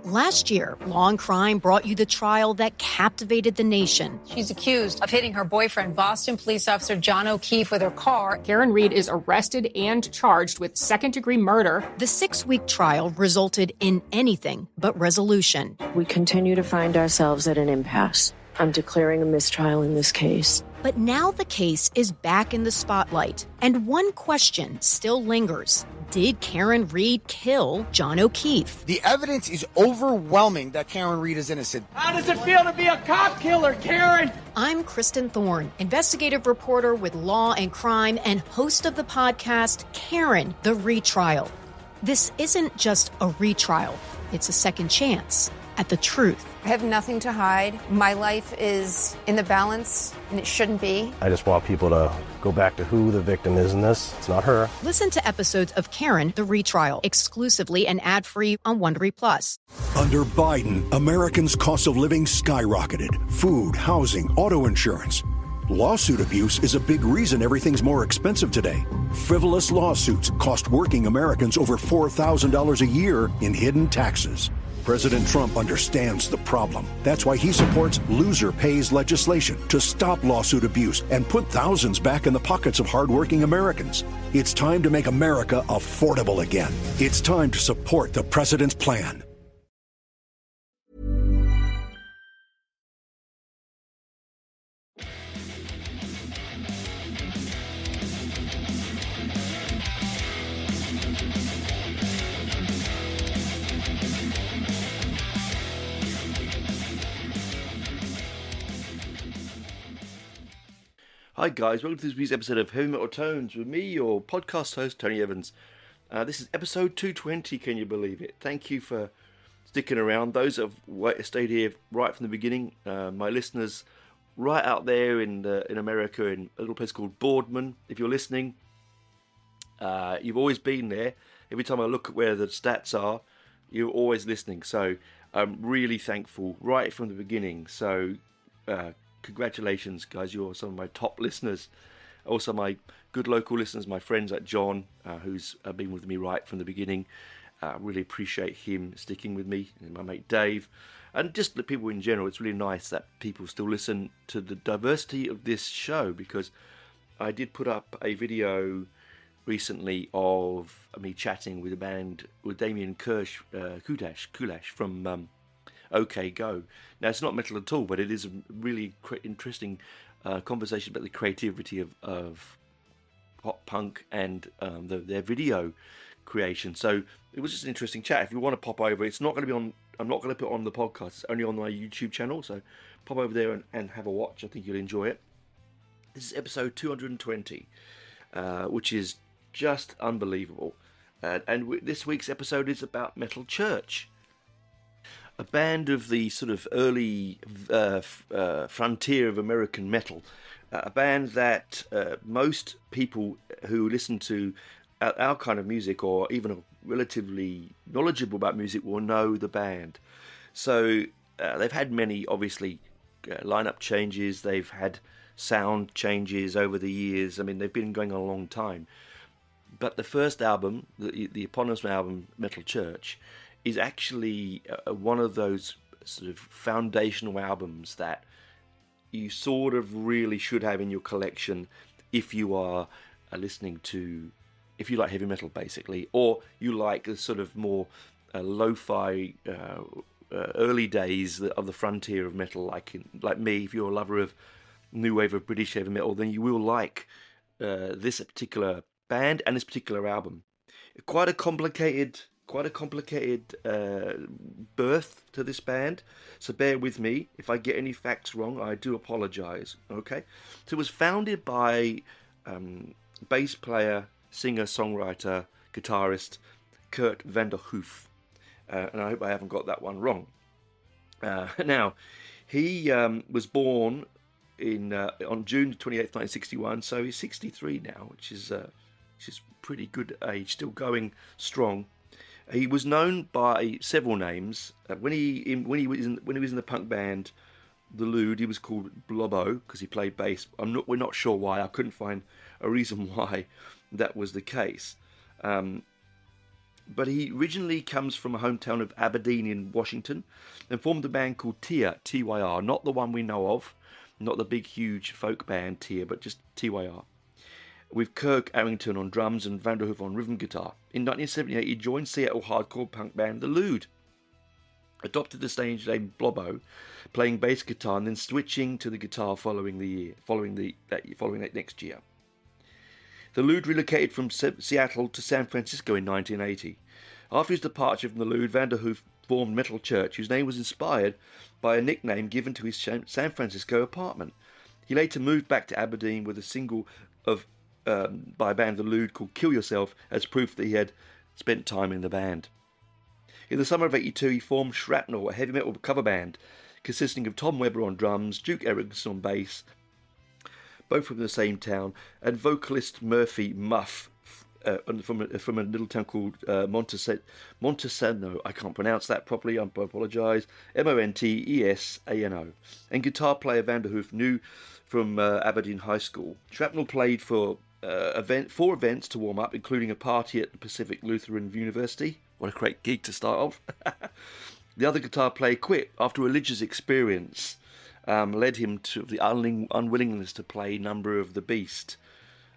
Last year, Law and Crime brought you the trial that captivated the nation. She's accused of hitting her boyfriend, Boston police officer John O'Keefe, with her car. Karen Reed is arrested and charged with second-degree murder. The 6-week trial resulted in anything but resolution. We continue to find ourselves at an impasse. I'm declaring a mistrial in this case. But now the case is back in the spotlight, and one question still lingers. Did Karen Reed kill John O'Keefe? The evidence is overwhelming that Karen Reed is innocent. How does it feel to be a cop killer, Karen? I'm Kristen Thorne, investigative reporter with Law and Crime and host of the podcast, Karen, the Retrial. This isn't just a retrial. It's a second chance at the truth. I have nothing to hide. My life is in the balance, and it shouldn't be. I just want people to go back to who the victim is in this. It's not her. Listen to episodes of Karen, the Retrial, exclusively and ad-free on Wondery Plus. Under Biden, Americans' cost of living skyrocketed. Food, housing, auto insurance. Lawsuit abuse is a big reason everything's more expensive today. Frivolous lawsuits cost working Americans over $4,000 a year in hidden taxes. President Trump understands the problem. That's why he supports loser pays legislation to stop lawsuit abuse and put thousands back in the pockets of hardworking Americans. It's time to make America affordable again. It's time to support the president's plan. Hi guys, welcome to this week's episode of Heavy Metal Tones with me, your podcast host, Tony Evans. This is episode 220, can you believe it? Thank you for sticking around. Those that have stayed here right from the beginning, my listeners right out there in America, in a little place called Boardman, if you're listening, you've always been there. Every time I look at where the stats are, you're always listening. So I'm really thankful right from the beginning. So congratulations, guys. You're some of my top listeners. Also, my good local listeners, my friends like John, who's been with me right from the beginning. Really appreciate him sticking with me, and my mate Dave, and just the people in general. It's really nice that people still listen to the diversity of this show, because I did put up a video recently of me chatting with a band, with Damien Kulash from OK Go. Now, it's not metal at all, but it is a really interesting conversation about the creativity of pop punk and their video creation. So it was just an interesting chat. If you want to pop over, it's not going to be on. I'm not going to put it on the podcast. It's only on my YouTube channel. So pop over there and have a watch. I think you'll enjoy it. This is episode 220, which is just unbelievable. And this week's episode is about Metal Church, a band of the sort of early frontier of American metal, a band that most people who listen to our kind of music, or even are relatively knowledgeable about music, will know the band. So they've had many, obviously, lineup changes. They've had sound changes over the years. I mean, they've been going on a long time. But the first album, the eponymous album, Metal Church, is actually one of those sort of foundational albums that you sort of really should have in your collection if you are listening to, if you like heavy metal basically, or you like the sort of more lo-fi early days of the frontier of metal, like me. If you're a lover of new wave of British heavy metal, then you will like this particular band and this particular album. Quite a complicated birth to this band, so bear with me. If I get any facts wrong, I do apologise, okay? So it was founded by bass player, singer, songwriter, guitarist Kurt Vanderhoof, and I hope I haven't got that one wrong. Now, he was born on June 28th, 1961, so he's 63 now, which is pretty good age, still going strong. He was known by several names. When he was in the punk band The Lude, he was called Blobbo because he played bass. We're not sure why. I couldn't find a reason why that was the case. but he originally comes from a hometown of Aberdeen in Washington and formed a band called Tyr, Tyr, not the one we know of, not the big, huge folk band Tyr, but just Tyr, with Kirk Arrington on drums and Vanderhoof on rhythm guitar. In 1978, he joined Seattle hardcore punk band The Lewd, adopted the stage name Blobbo, playing bass guitar and then switching to the guitar following that next year. The Lewd relocated from Seattle to San Francisco in 1980. After his departure from The Lewd, Vanderhoof formed Metal Church, whose name was inspired by a nickname given to his San Francisco apartment. He later moved back to Aberdeen with a single by a band The Lewd called Kill Yourself as proof that he had spent time in the band. In the summer of '82, he formed Shrapnel, a heavy metal cover band consisting of Tom Webber on drums, Duke Erickson on bass, both from the same town, and vocalist Murphy Muff from a little town called Montesano. I can't pronounce that properly, I apologise. Montesano. And guitar player Vanderhoof, new from Aberdeen High School. Shrapnel played for 4 events to warm up, including a party at the Pacific Lutheran University. What a great gig to start off. The other guitar player quit after a religious experience led him to the unwillingness to play Number of the Beast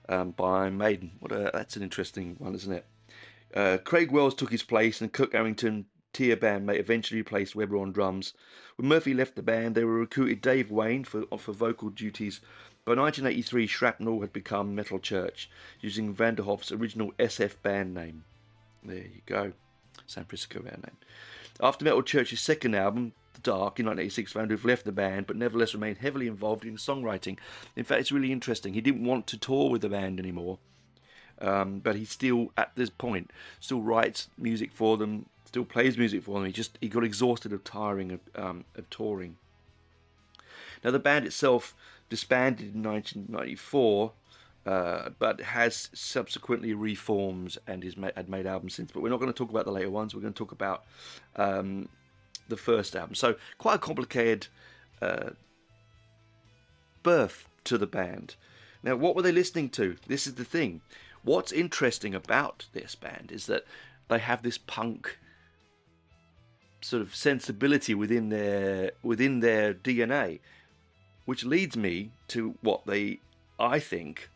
by Iron Maiden. That's an interesting one, isn't it? Craig Wells took his place, and Cook Arrington, Tyr bandmate, eventually replaced Webber on drums. When Murphy left the band, they were recruited Dave Wayne for vocal duties. By 1983, Shrapnel had become Metal Church, using Vanderhoff's original SF band name. There you go. San Francisco band name. After Metal Church's second album, The Dark, in 1986, Vanderhoof left the band, but nevertheless remained heavily involved in songwriting. In fact, it's really interesting. He didn't want to tour with the band anymore, but he still, at this point, still writes music for them, still plays music for them. He got exhausted of of touring. Now, the band itself disbanded in 1994, but has subsequently reformed and had made albums since. But we're not going to talk about the later ones. We're going to talk about the first album. So quite a complicated birth to the band. Now, what were they listening to? This is the thing. What's interesting about this band is that they have this punk sort of sensibility within their DNA, which leads me to what I think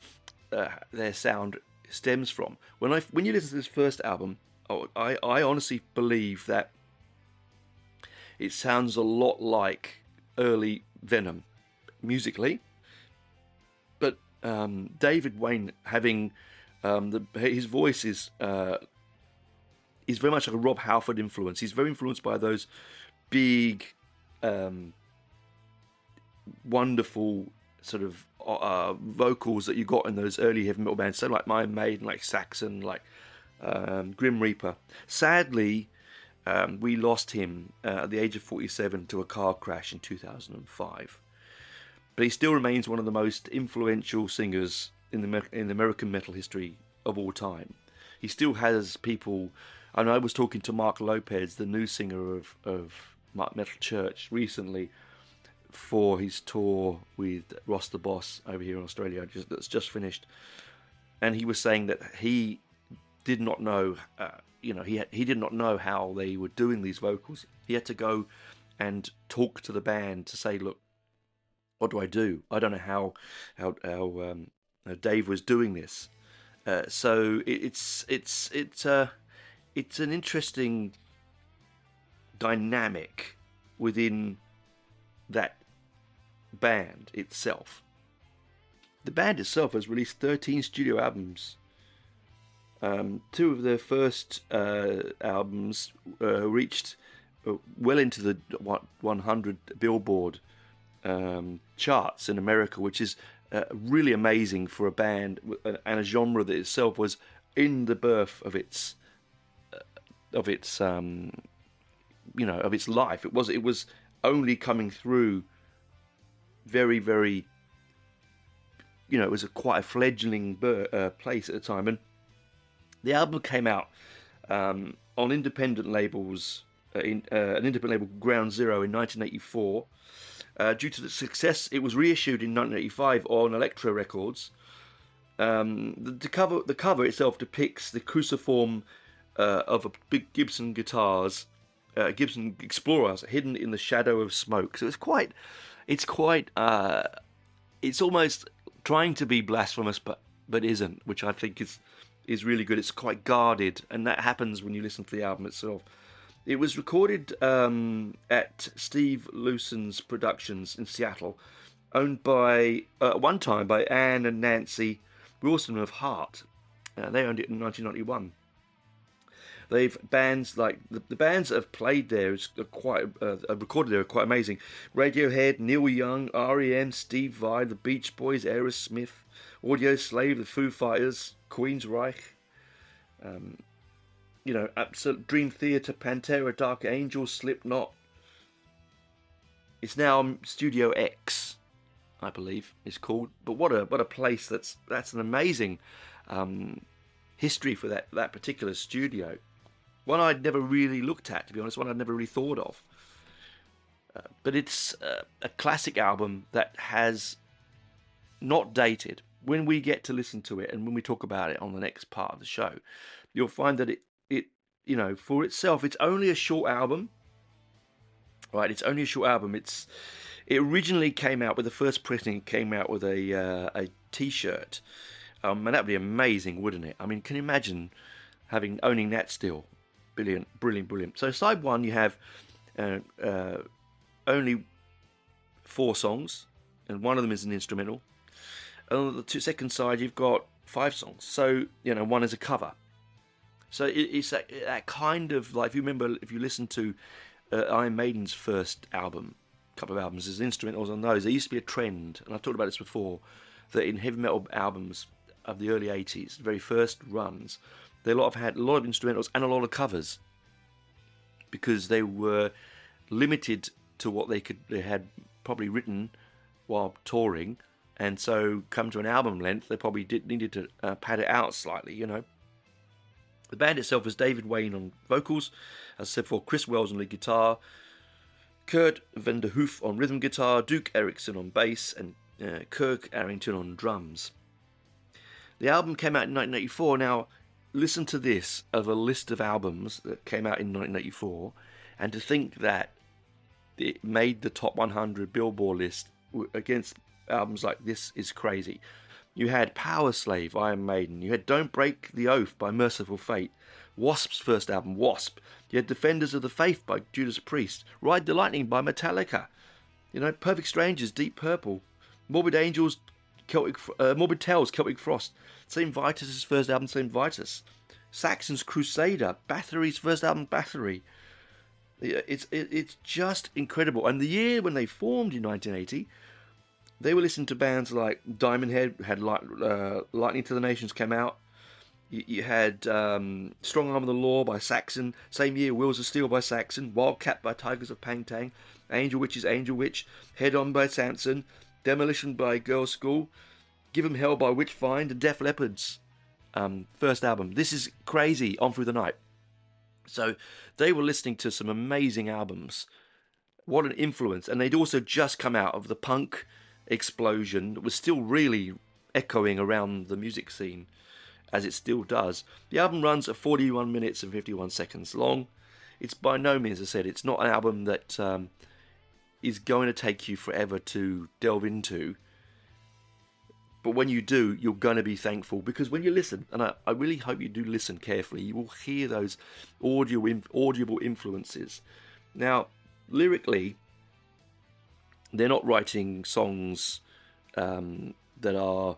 their sound stems from. When you listen to this first album, I honestly believe that it sounds a lot like early Venom musically, but David Wayne having his voice is very much like a Rob Halford influence. He's very influenced by those big, wonderful sort of vocals that you got in those early heavy metal bands, so like Iron Maiden, like Saxon, like Grim Reaper. Sadly, we lost him at the age of 47 to a car crash in 2005. But he still remains one of the most influential singers in the American metal history of all time. He still has people. I know I was talking to Mark Lopez, the new singer of Metal Church, recently for his tour with Ross the Boss over here in Australia that's just finished, and he was saying that he did not know, he did not know how they were doing these vocals. He had to go and talk to the band to say, look, what do I do? I don't know how Dave was doing this. So it's an interesting dynamic within that band itself. The band itself has released 13 studio albums. 2 of their first albums reached well into the 100 Billboard charts in America, which is really amazing for a band and a genre that itself was in the birth of its life. It was only coming through very, very, it was quite a fledgling place at the time. And the album came out on independent labels, an independent label, Ground Zero, in 1984. Due to the success, it was reissued in 1985 on Elektra Records. The cover itself depicts the cruciform of a big Gibson guitars, Gibson Explorers hidden in the shadow of smoke. So it's almost trying to be blasphemous, but isn't, which I think is really good. It's quite guarded, and that happens when you listen to the album itself. It was recorded at Steve Lewson's Productions in Seattle, owned by, at one time, by Anne and Nancy Wilson of Heart. They owned it in 1991. They've bands like the bands that have played there recorded there are quite amazing. Radiohead, Neil Young, R.E.M., Steve Vai, the Beach Boys, Aerosmith, Audio Slave, the Foo Fighters, Queensryche, Absolute Dream Theater, Pantera, Dark Angel, Slipknot. It's now Studio X, I believe it's called. But what a place! That's an amazing history for that particular studio. One I'd never really looked at, to be honest. One I'd never really thought of. But it's a classic album that has not dated. When we get to listen to it, and when we talk about it on the next part of the show, you'll find that it for itself, it's only a short album. Right, it's only a short album. It originally came out with the first printing. Came out with a T-shirt, and that would be amazing, wouldn't it? I mean, can you imagine owning that still? Brilliant. So side one, you have only 4 songs, and one of them is an instrumental. And on the second side, you've got 5 songs. So one is a cover. So it's that kind of like, if you listen to Iron Maiden's first album, couple of albums, there's instrumentals on those. There used to be a trend, and I've talked about this before, that in heavy metal albums of the early 80s, the very first runs, they had a lot of instrumentals and a lot of covers, because they were limited to what they had probably written while touring, and so come to an album length, they probably needed to pad it out slightly, The band itself was David Wayne on vocals, as I said before, Chris Wells on lead guitar, Kurt Van der Hoof on rhythm guitar, Duke Erickson on bass, and Kirk Arrington on drums. The album came out in 1984. Now, listen to this, of a list of albums that came out in 1984, and to think that it made the top 100 Billboard list against albums like this is crazy. You had Power Slave, Iron Maiden. You had Don't Break the Oath by Merciful Fate. Wasp's first album, Wasp. You had Defenders of the Faith by Judas Priest. Ride the Lightning by Metallica. Perfect Strangers, Deep Purple. Morbid Tales, Celtic Frost. St. Vitus' first album, St. Vitus. Saxon's Crusader. Bathory's first album, Bathory. It's just incredible. And the year when they formed in 1980, they were listening to bands like Diamond Head, had Lightning to the Nations came out. You had Strong Arm of the Law by Saxon. Same year, Wheels of Steel by Saxon. Wildcat by Tigers of Pangtang. Angel Witch's Angel Witch. Head On by Samson. Demolition by Girls' School. Give 'Em Hell by Witchfind. And Def Leppard's first album. This is crazy. On Through the Night. So they were listening to some amazing albums. What an influence. And they'd also just come out of the punk explosion that was still really echoing around the music scene, as it still does. The album runs at 41 minutes and 51 seconds long. It's by no means, as I said, it's not an album that is going to take you forever to delve into. But when you do, you're going to be thankful, because when you listen, and I really hope you do listen carefully, you will hear those audible influences. Now, lyrically, they're not writing songs that are,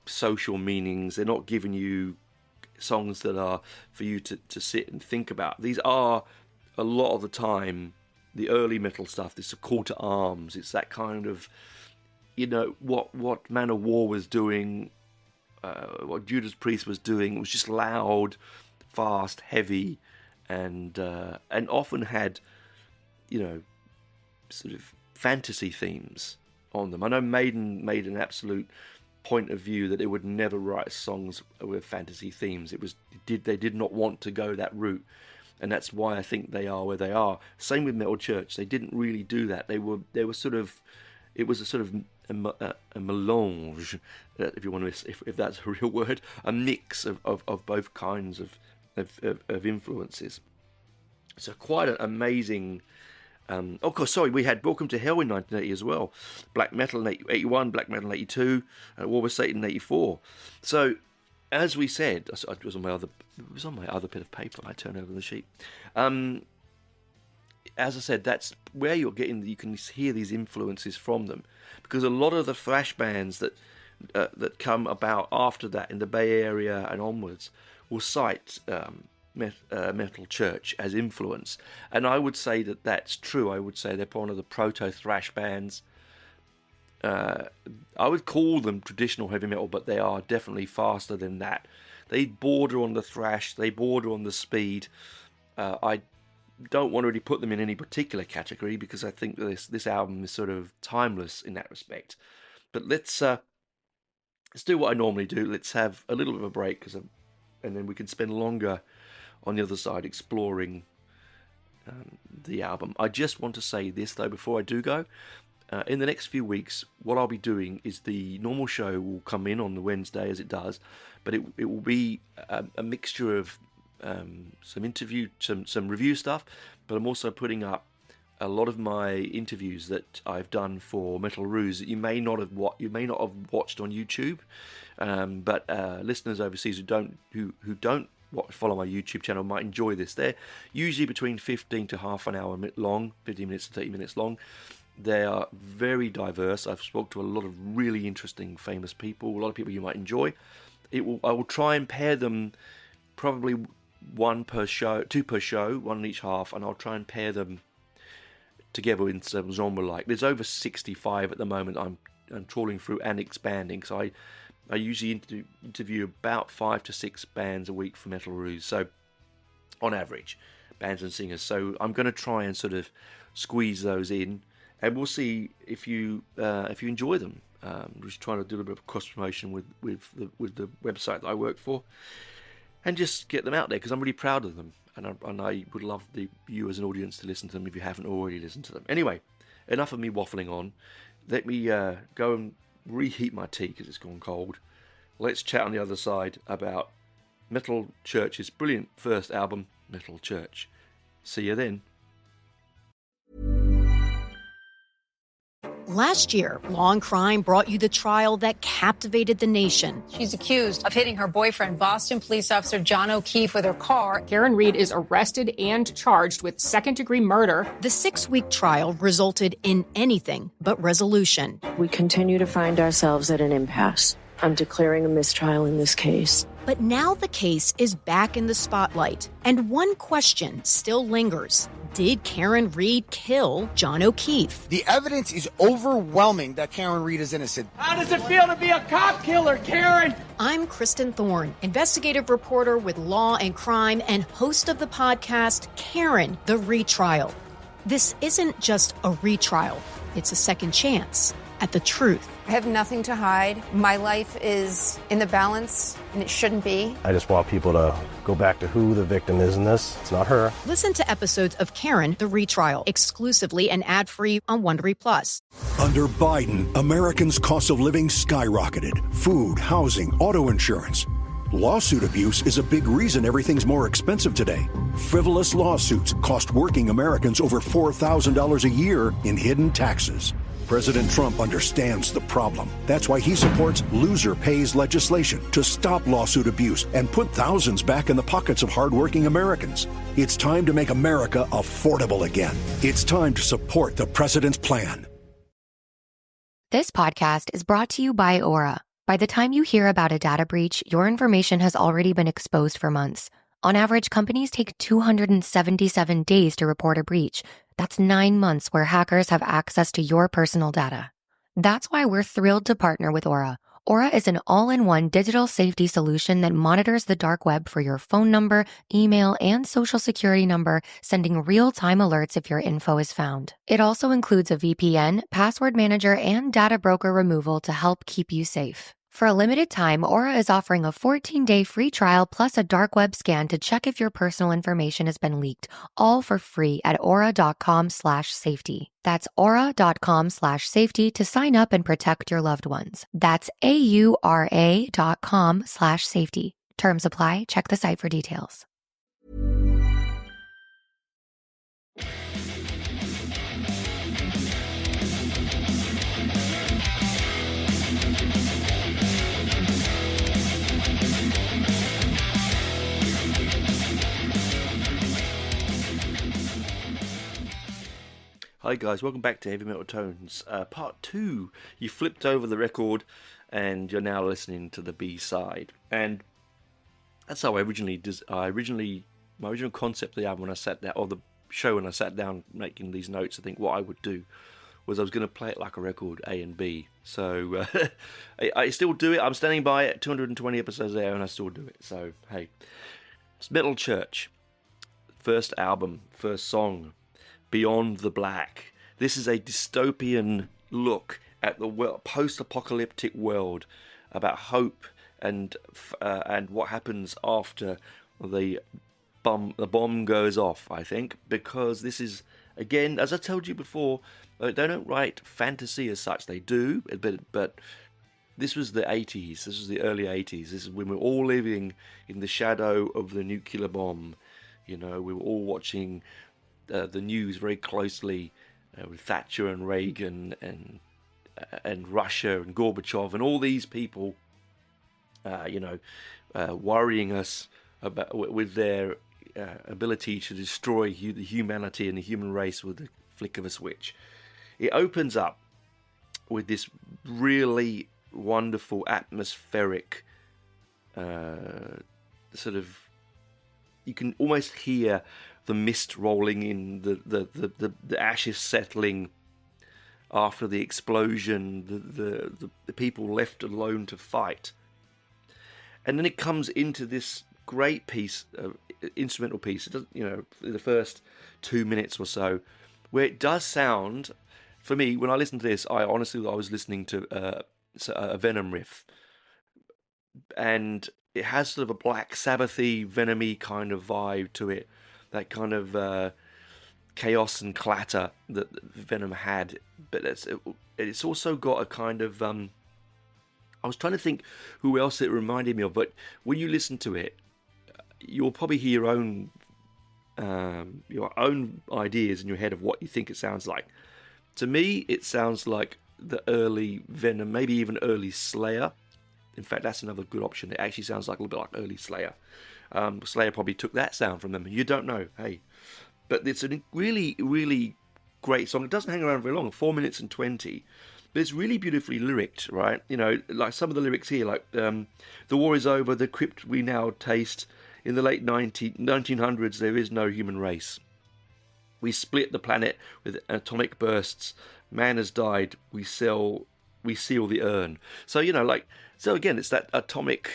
social meanings. They're not giving you songs that are for you to sit and think about. These are, a lot of the time, the early metal stuff. This is a call to arms. It's that kind of, what Man of War was doing, what Judas Priest was doing. It was just loud, fast, heavy, and often had, sort of fantasy themes on them. I know Maiden made an absolute point of view that they would never write songs with fantasy themes. They did not want to go that route, and that's why I think they are where they are. Same with Metal Church. They didn't really do that. They were sort of, it was a sort of a melange, if you want to, if that's a real word, a mix of both kinds of of influences. So quite an amazing. Of course, sorry, we had Welcome to Hell in 1980 as well, black metal in 81, black metal in 82, War with Satan in 84. So, as we said, it was on my other bit of paper. I turned over the sheet. As I said, that's where you can hear these influences from them, because a lot of the thrash bands that come about after that in the Bay Area and onwards will cite Metal Church as influence, and I would say that that's true. I would say they're one of the proto-thrash bands. I would call them traditional heavy metal, but they are definitely faster than that. They border on the thrash, they border on the speed. I don't want to really put them in any particular category, because I think this album is sort of timeless in that respect. But let's do what I normally do. Let's have a little bit of a break, and then we can spend longer on the other side exploring the album. I just want to say this though before I do go. In the next few weeks, what I'll be doing is the normal show will come in on the Wednesday as it does, but it will be a mixture of some review stuff, but I'm also putting up a lot of my interviews that I've done for Metal Ruse that you may not have watched on YouTube, but listeners overseas who don't follow my YouTube channel might enjoy this. They're usually between 15 to half an hour long, 15 minutes to 30 minutes long. They are very diverse. I've spoken to a lot of really interesting, famous people, a lot of people you might enjoy. I will try and pair them, probably one per show, two per show, one in each half, and I'll try and pair them together in some genre-like. There's over 65 at the moment I'm trawling through and expanding, so I usually interview about 5 to 6 bands a week for Metal Ruse, so on average, bands and singers. So I'm going to try and sort of squeeze those in, and we'll see if you enjoy them. Just trying to do a bit of cross promotion with the website that I work for, and just get them out there because I'm really proud of them, and I would love you as an audience to listen to them if you haven't already listened to them. Anyway, enough of me waffling on. Let me go and reheat my tea because it's gone cold. Let's chat on the other side about Metal Church's brilliant first album, Metal Church. See you then. Last year, Law and Crime brought you the trial that captivated the nation. She's accused of hitting her boyfriend, Boston police officer John O'Keefe, with her car. Karen Reed is arrested and charged with second-degree murder. The 6-week trial resulted in anything but resolution. We continue to find ourselves at an impasse. I'm declaring a mistrial in this case. But now the case is back in the spotlight, and one question still lingers. Did Karen Reed kill John O'Keefe? The evidence is overwhelming that Karen Reed is innocent. How does it feel to be a cop killer, Karen? I'm Kristen Thorne, investigative reporter with Law and Crime and host of the podcast, Karen, the Retrial. This isn't just a retrial. It's a second chance at the truth. I have nothing to hide. My life is in the balance, and it shouldn't be. I just want people to go back to who the victim is in this. It's not her. Listen to episodes of Karen, the Retrial, exclusively and ad-free on Wondery Plus. Under Biden, Americans' cost of living skyrocketed. Food, housing, auto insurance. Lawsuit abuse is a big reason everything's more expensive today. Frivolous lawsuits cost working Americans over $4,000 a year in hidden taxes. President Trump understands the problem. That's why he supports loser pays legislation to stop lawsuit abuse and put thousands back in the pockets of hardworking Americans. It's time to make America affordable again. It's time to support the president's plan. This podcast is brought to you by Aura. By the time you hear about a data breach, your information has already been exposed for months. On average, companies take 277 days to report a breach. That's 9 months where hackers have access to your personal data. That's why we're thrilled to partner with Aura. Aura is an all-in-one digital safety solution that monitors the dark web for your phone number, email, and social security number, sending real-time alerts if your info is found. It also includes a VPN, password manager, and data broker removal to help keep you safe. For a limited time, Aura is offering a 14-day free trial plus a dark web scan to check if your personal information has been leaked, all for free at aura.com/safety. That's aura.com/safety to sign up and protect your loved ones. That's AURA.com/safety. Terms apply. Check the site for details. Hi guys, welcome back to Heavy Metal Tones, part 2. You flipped over the record and you're now listening to the B-side. And that's how my original concept of the album when I sat down, or the show when I sat down making these notes, I think what I would do was I was going to play it like a record, A and B. So I still do it. I'm standing by it, 220 episodes there, and I still do it. So hey, it's Metal Church, first album, first song, Beyond the Black. This is a dystopian look at the post-apocalyptic world, about hope and what happens after the bomb goes off, I think, because this is, again, as I told you before, they don't write fantasy as such. They do, but this was the 80s. This was the early 80s. This is when we were all living in the shadow of the nuclear bomb. You know, we were all watching the news very closely with Thatcher and Reagan and Russia and Gorbachev and all these people, worrying us about with their ability to destroy the humanity and the human race with the flick of a switch. It opens up with this really wonderful atmospheric sort of, you can almost hear the mist rolling in, the ashes settling after the explosion, the people left alone to fight. And then it comes into this great piece, instrumental piece. It doesn't, in the first 2 minutes or so, where it does sound, for me, when I listen to this, I was listening to a Venom riff, and it has sort of a Black Sabbathy, Venom-y kind of vibe to it, that kind of chaos and clatter that Venom had, but it's also got a kind of I was trying to think who else it reminded me of, but when you listen to it, you'll probably hear your own ideas in your head of what you think it sounds like. To me, it sounds like the early Venom, maybe even early Slayer. In fact, that's another good option. It actually sounds like a little bit like early Slayer. Slayer probably took that sound from them. You don't know, hey. But it's a really, really great song. It doesn't hang around very long, 4 minutes and 20. But it's really beautifully lyricked, right? Like some of the lyrics here, like the war is over, the crypt we now taste. In the late 1900s, there is no human race. We split the planet with atomic bursts. Man has died. We seal the urn. So again, it's that atomic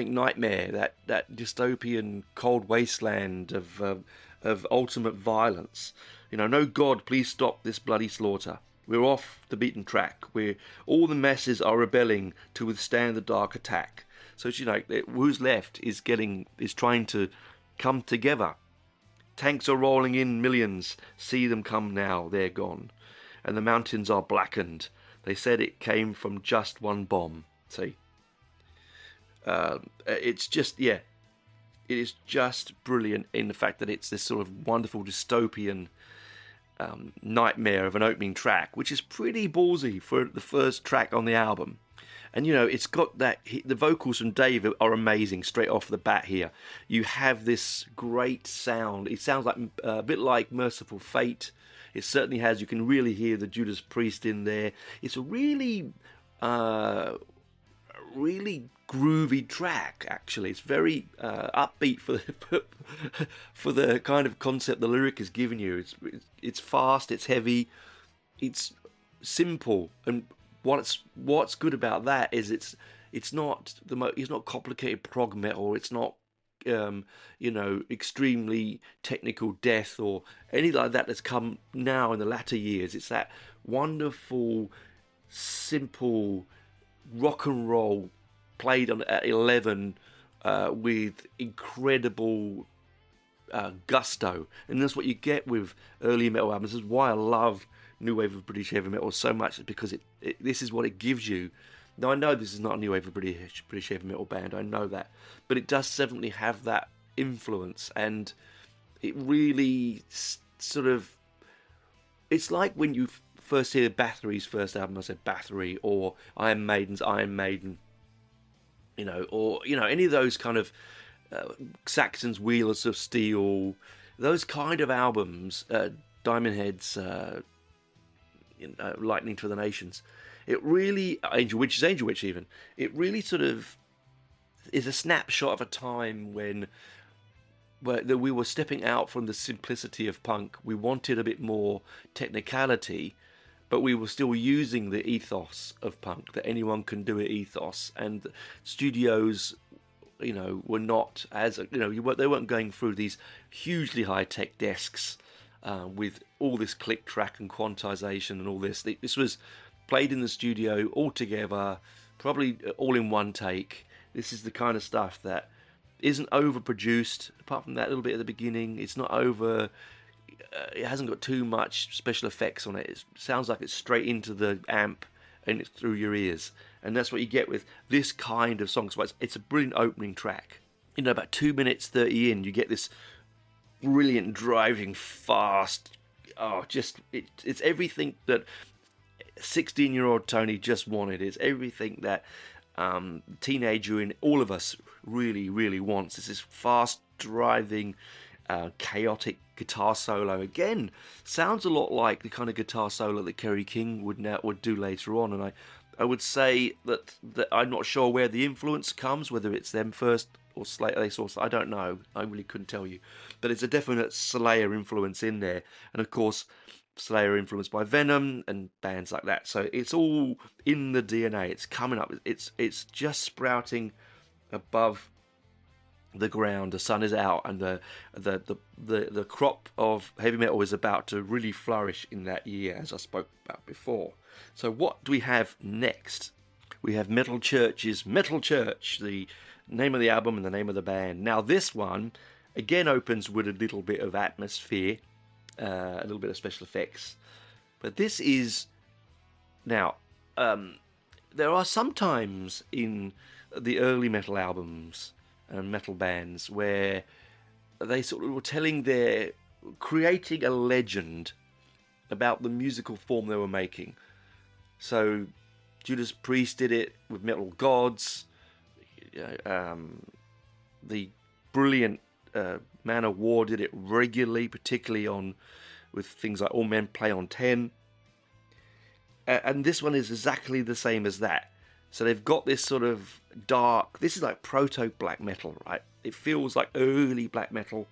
nightmare, that dystopian cold wasteland of ultimate violence. No God, please stop this bloody slaughter. We're off the beaten track. All the masses are rebelling to withstand the dark attack. So who's left is trying to come together. Tanks are rolling in millions. See them come now. They're gone, and the mountains are blackened. They said it came from just one bomb. See, it's just it is just brilliant in the fact that it's this sort of wonderful dystopian nightmare of an opening track, which is pretty ballsy for the first track on the album. And it's got that, the vocals from Dave are amazing straight off the bat here. You have this great sound. It sounds like a bit like Merciful Fate. It certainly has. You can really hear the Judas Priest in there. It's a really, really groovy track, actually. It's very upbeat for the kind of concept the lyric is giving you. It's fast, it's heavy, it's simple, and what's good about that is it's not complicated prog metal. It's not extremely technical death or anything like that that's come now in the latter years. It's that wonderful, simple rock and roll played at 11 with incredible gusto, and that's what you get with early metal albums. This is why I love new wave of British heavy metal so much, because this is what it gives you. Now I know this is not a new wave of British heavy metal band, I know that, but it does definitely have that influence, and it really sort of, it's like when you first hear Bathory's first album, I said Bathory, or Iron Maiden's Iron Maiden, or any of those kind of Saxon's Wheelers of Steel, those kind of albums, Diamond Head's Lightning to the Nations. It really, Angel Witch even, it really sort of is a snapshot of a time where we were stepping out from the simplicity of punk. We wanted a bit more technicality, but we were still using the ethos of punk, that anyone can do it ethos. And studios, were not as, they weren't going through these hugely high-tech desks with all this click track and quantization and all this. This was played in the studio all together, probably all in one take. This is the kind of stuff that isn't overproduced, apart from that little bit at the beginning. It's not over... it hasn't got too much special effects on it. It sounds like it's straight into the amp and it's through your ears. And that's what you get with this kind of song. So it's a brilliant opening track. About 2 minutes 30 in, you get this brilliant driving fast... it's everything that 16-year-old Tony just wanted. It's everything that teenager in all of us really, really wants. It's this fast driving, chaotic guitar solo. Again, sounds a lot like the kind of guitar solo that Kerry King would do later on. And I would say that I'm not sure where the influence comes, whether it's them first or Slayer. I don't know. I really couldn't tell you. But it's a definite Slayer influence in there. And of course, Slayer influenced by Venom and bands like that. So it's all in the DNA. It's coming up. It's just sprouting above the ground. The sun is out, and the crop of heavy metal is about to really flourish in that year, as I spoke about before. So what do we have next? We have Metal Church's Metal Church, the name of the album and the name of the band. Now this one again opens with a little bit of atmosphere, a little bit of special effects, but this is now there are some times in the early metal albums and metal bands where they sort of were creating a legend about the musical form they were making. So Judas Priest did it with Metal Gods. The brilliant Man of War did it regularly, particularly with things like All Men Play on 10. And this one is exactly the same as that. So they've got this sort of dark... This is like proto-black metal, right? It feels like early black metal.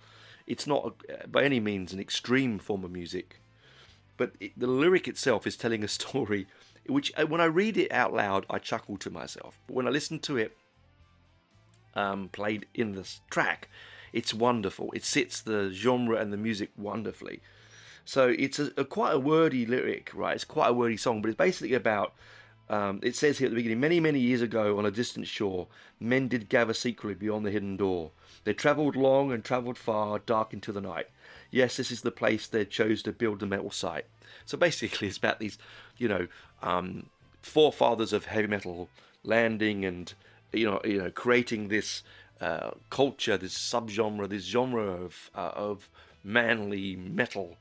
It's not by any means an extreme form of music. But the lyric itself is telling a story, which when I read it out loud, I chuckle to myself. But when I listen to it played in this track, it's wonderful. It sits the genre and the music wonderfully. So it's quite a wordy lyric, right? It's quite a wordy song, but it's basically about... it says here at the beginning, many, many years ago on a distant shore, men did gather secretly beyond the hidden door. They travelled long and travelled far, dark into the night. Yes, this is the place they chose to build the metal site. So basically it's about these, forefathers of heavy metal landing and, creating this culture, this subgenre, this genre of manly metal,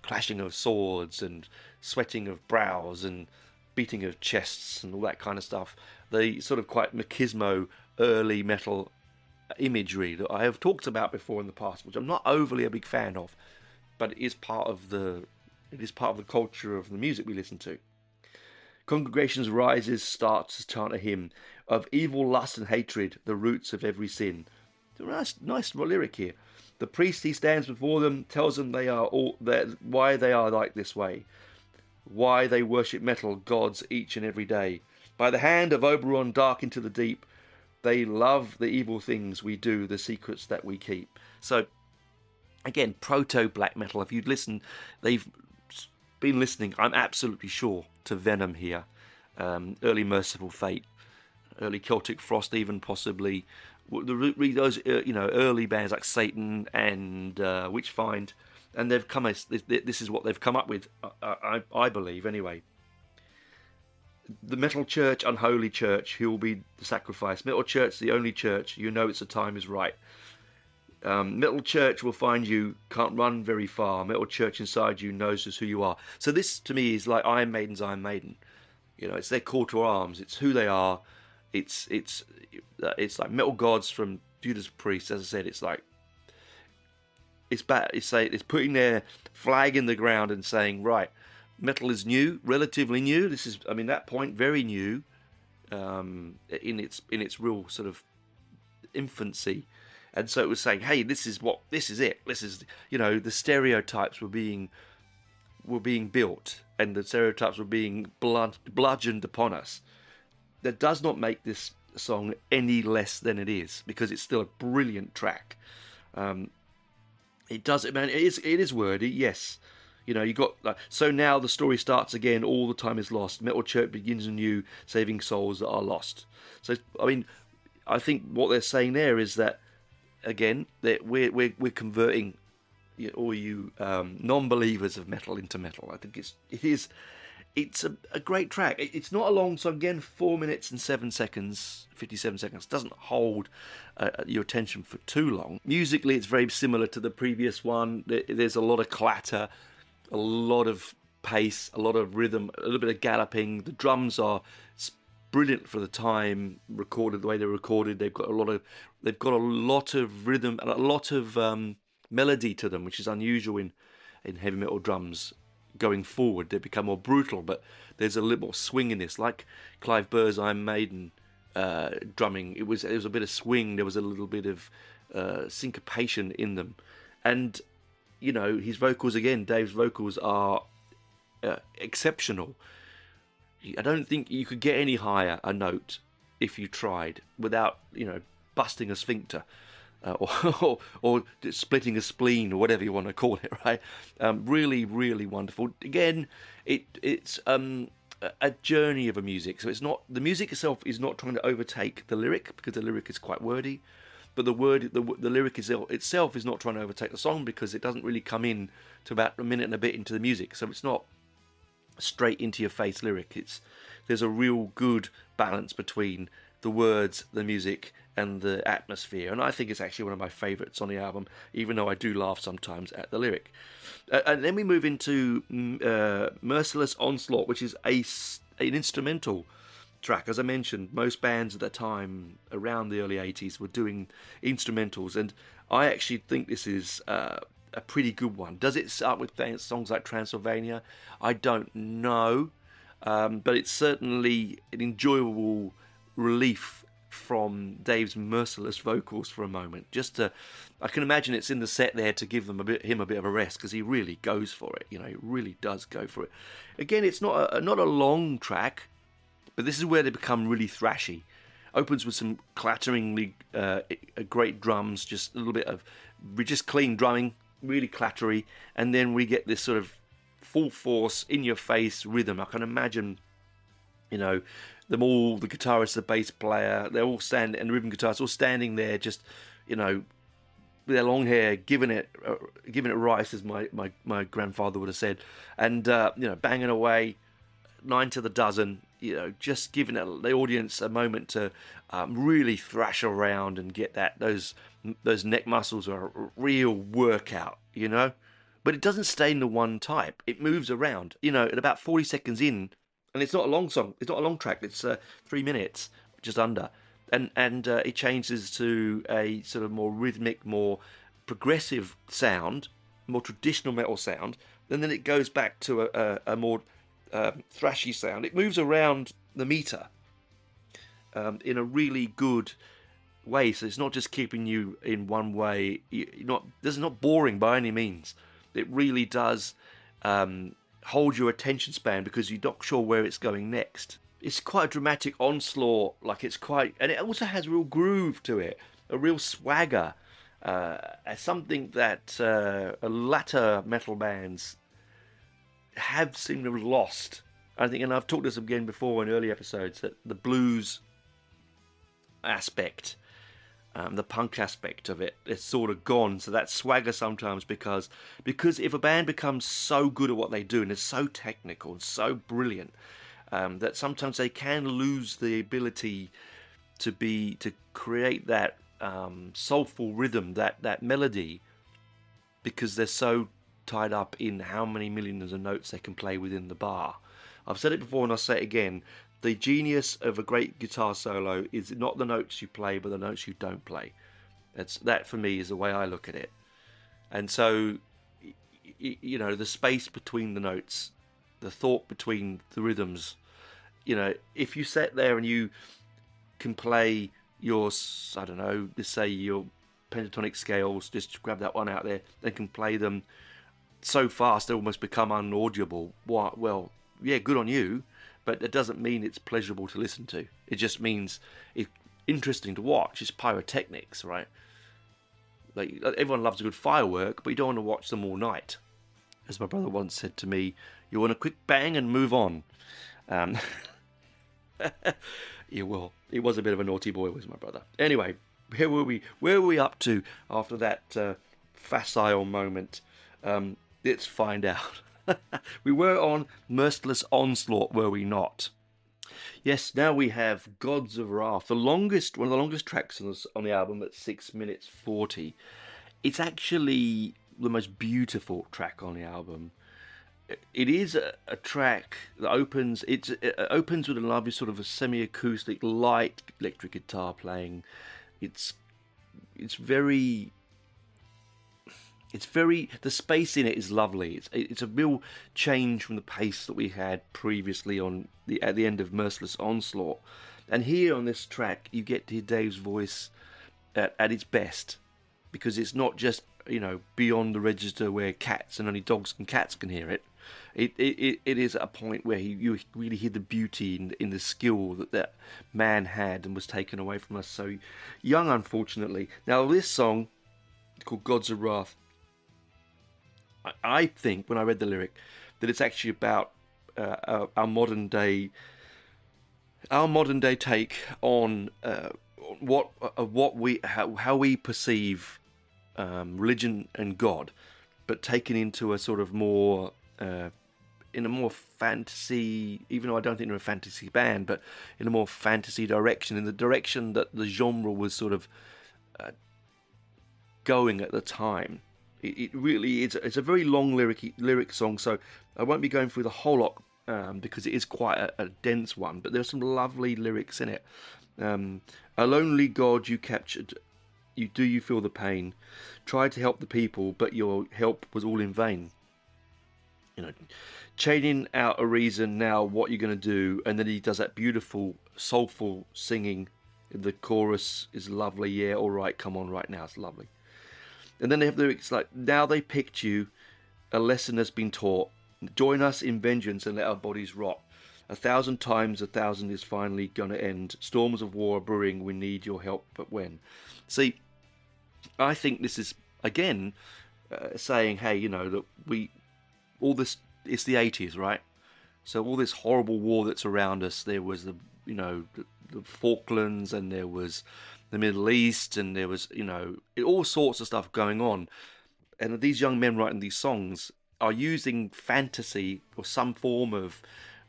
clashing of swords and sweating of brows and beating of chests and all that kind of stuff. The sort of quite machismo early metal imagery that I have talked about before in the past, which I'm not overly a big fan of, but it is part of the culture of the music we listen to. Congregations rises, starts to chant a hymn of evil lust and hatred, the roots of every sin. Nice lyric here. The priest, he stands before them, tells them why they are like this way, why they worship metal gods each and every day. By the hand of Oberon, dark into the deep, they love the evil things we do, the secrets that we keep. So, again, proto-black metal. If you'd listen, they've been listening, I'm absolutely sure, to Venom here. Early Merciful Fate, early Celtic Frost, even possibly. Those early bands like Satan and Witchfind, and they've come. This is what they've come up with. I believe anyway. The Metal Church, unholy church, who will be the sacrifice? Metal Church, the only church. It's the time is right. Metal Church will find you, can't run very far. Metal Church inside you knows just who you are. So this to me is like Iron Maiden's Iron Maiden. It's their call to arms. It's who they are. It's like Metal Gods from Judas Priest. As I said, it's like It's bad. It's putting their flag in the ground and saying, right, metal is new, relatively new. This is, I mean, that point, very new, in its real sort of infancy. And so it was saying, hey, this is it. This is, the stereotypes were being built, and the stereotypes were being bludgeoned upon us. That does not make this song any less than it is, because it's still a brilliant track. It is wordy, yes. You got so now the story starts again. All the time is lost. Metal Church begins anew, saving souls that are lost. So I mean, I think what they're saying there is that again that we're converting all you non-believers of metal into metal. I think it's a great track. It's not a long song. Again, 4 minutes and 7 seconds, 57 seconds. Doesn't hold your attention for too long. Musically, it's very similar to the previous one. There's a lot of clatter, a lot of pace, a lot of rhythm, a little bit of galloping. The drums are brilliant for the time recorded, the way they're recorded. They've got a lot of rhythm and a lot of melody to them, which is unusual in heavy metal drums. Going forward, they become more brutal, but there's a little more swing in this, like Clive Burr's Iron Maiden drumming. It was a bit of swing. There was a little bit of syncopation in them, and his vocals again. Dave's vocals are exceptional. I don't think you could get any higher a note if you tried without busting a sphincter. Or splitting a spleen, or whatever you want to call it, right? Really, really wonderful. Again, it's a journey of a music. So it's not, the music itself is not trying to overtake the lyric, because the lyric is quite wordy. But the lyric itself is not trying to overtake the song, because it doesn't really come in to about a minute and a bit into the music. So it's not straight into your face lyric. There's a real good balance between the words, the music, and the atmosphere, and I think it's actually one of my favourites on the album, even though I do laugh sometimes at the lyric. And then we move into Merciless Onslaught, which is an instrumental track. As I mentioned, most bands at that time, around the early 80s, were doing instrumentals, and I actually think this is a pretty good one. Does it start with songs like Transylvania? I don't know, but it's certainly an enjoyable relief from Dave's merciless vocals for a moment. I can imagine it's in the set there to give him a bit of a rest, because he really goes for it. He really does go for it. Again, it's not a long track, but this is where they become really thrashy. Opens with some clatteringly great drums, just a little bit of just clean drumming, really clattery, and then we get this sort of full force, in your face rhythm. I can imagine, them all, the guitarist, the bass player, they're all standing, and the rhythm guitarists all standing there, just with their long hair, giving it rice, as my grandfather would have said, and banging away, 9 to the dozen, just giving the audience a moment to really thrash around and get those neck muscles are a real workout, But it doesn't stay in the one type. It moves around. At about 40 seconds in. And it's not a long song. It's not a long track. It's 3 minutes, just under, and it changes to a sort of more rhythmic, more progressive sound, more traditional metal sound, and then it goes back to a more thrashy sound. It moves around the meter in a really good way. So it's not just keeping you in one way. This is not boring by any means. It really does. Hold your attention span, because you're not sure where it's going next. It's quite a dramatic onslaught, and it also has a real groove to it, a real swagger, something that latter metal bands have seemed to have lost. I think, and I've talked this again before in early episodes, that the blues aspect, the punk aspect of it, it's sort of gone. So that swagger sometimes, because if a band becomes so good at what they do and is so technical and so brilliant, that sometimes they can lose the ability to create that soulful rhythm, that melody, because they're so tied up in how many millions of notes they can play within the bar. I've said it before and I'll say it again. The genius of a great guitar solo is not the notes you play, but the notes you don't play. That for me is the way I look at it. And so, the space between the notes, the thought between the rhythms, if you sat there and you can play your, I don't know, let's say your pentatonic scales, just grab that one out there, and can play them so fast they almost become unaudible. Well, yeah, good on you, but it doesn't mean it's pleasurable to listen to. It just means it's interesting to watch. It's pyrotechnics, right? Like, everyone loves a good firework, but you don't want to watch them all night. As my brother once said to me, you want a quick bang and move on. Yeah, well, he was a bit of a naughty boy, was my brother. Anyway, where were we up to after that facile moment? Let's find out. We were on Merciless Onslaught, were we not? Yes, now we have Gods of Wrath, one of the longest tracks on the album at 6 minutes 40. It's actually the most beautiful track on the album. It is a track that opens. It opens with a lovely sort of a semi-acoustic, light electric guitar playing. It's very. The space in it is lovely. It's a real change from the pace that we had previously at the end of Merciless Onslaught. And here on this track, you get to hear Dave's voice at its best, because it's not just beyond the register where cats and only dogs and cats can hear it. It is at a point where you really hear the beauty in the skill that man had and was taken away from us so young, unfortunately. Now this song, called Gods of Wrath, I think when I read the lyric that it's actually about our modern day take on how we perceive religion and God, but taken into a sort of more in a more fantasy, even though I don't think they're a fantasy band, but in a more fantasy direction, in the direction that the genre was sort of going at the time. It really is. It's a very long lyric song, so I won't be going through the whole lot because it is quite a dense one. But there's some lovely lyrics in it. A lonely God you captured. Do you feel the pain? Tried to help the people, but your help was all in vain. Chaining out a reason. Now what you're going to do? And then he does that beautiful, soulful singing. The chorus is lovely. Yeah, all right, come on, right now. It's lovely. And then they have the lyrics like, now they picked you, a lesson has been taught. Join us in vengeance and let our bodies rot. 1,000 times 1,000 is finally gonna end. Storms of war are brewing, we need your help, but when? See, I think this is, again, saying, hey, that it's the 80s, right? So all this horrible war that's around us, there was the Falklands, and there was the Middle East, and there was, all sorts of stuff going on. And these young men writing these songs are using fantasy or some form of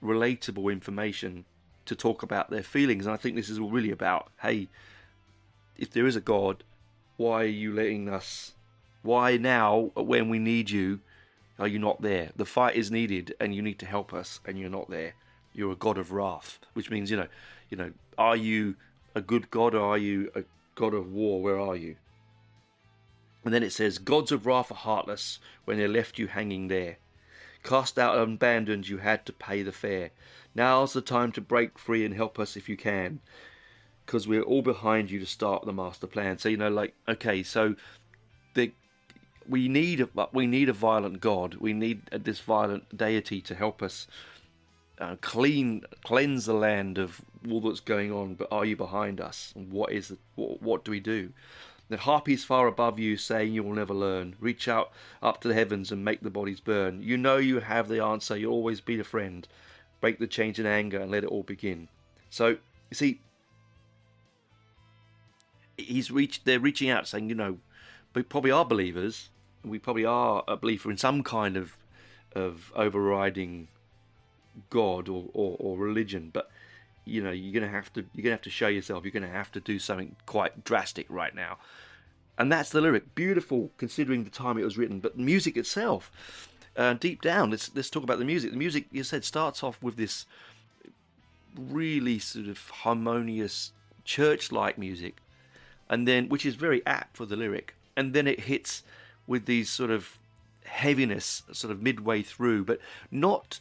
relatable information to talk about their feelings. And I think this is all really about, hey, if there is a God, why are you letting us, why now, when we need you, are you not there? The fight is needed, and you need to help us, and you're not there. You're a God of wrath, which means, are you a good God, or are you a God of war? Where are you? And then it says, gods of wrath are heartless when they left you hanging there. Cast out and abandoned, you had to pay the fare. Now's the time to break free and help us if you can, because we're all behind you to start the master plan. So, okay, so we need a violent God. We need this violent deity to help us cleanse the land of all that's going on. But are you behind us? And what do we do? The harpies far above you, saying you will never learn. Reach out up to the heavens and make the bodies burn. You know you have the answer. You'll always be the friend. Break the chains in anger and let it all begin. So you see, they're reaching out, saying, we probably are believers. We probably are a believer in some kind of overriding God or religion, but you're gonna have to show yourself. You're gonna have to do something quite drastic right now, and that's the lyric. Beautiful, considering the time it was written, but the music itself, deep down, let's talk about the music. The music, you said, starts off with this really sort of harmonious church-like music, and then, which is very apt for the lyric, and then it hits with these sort of heaviness sort of midway through, but not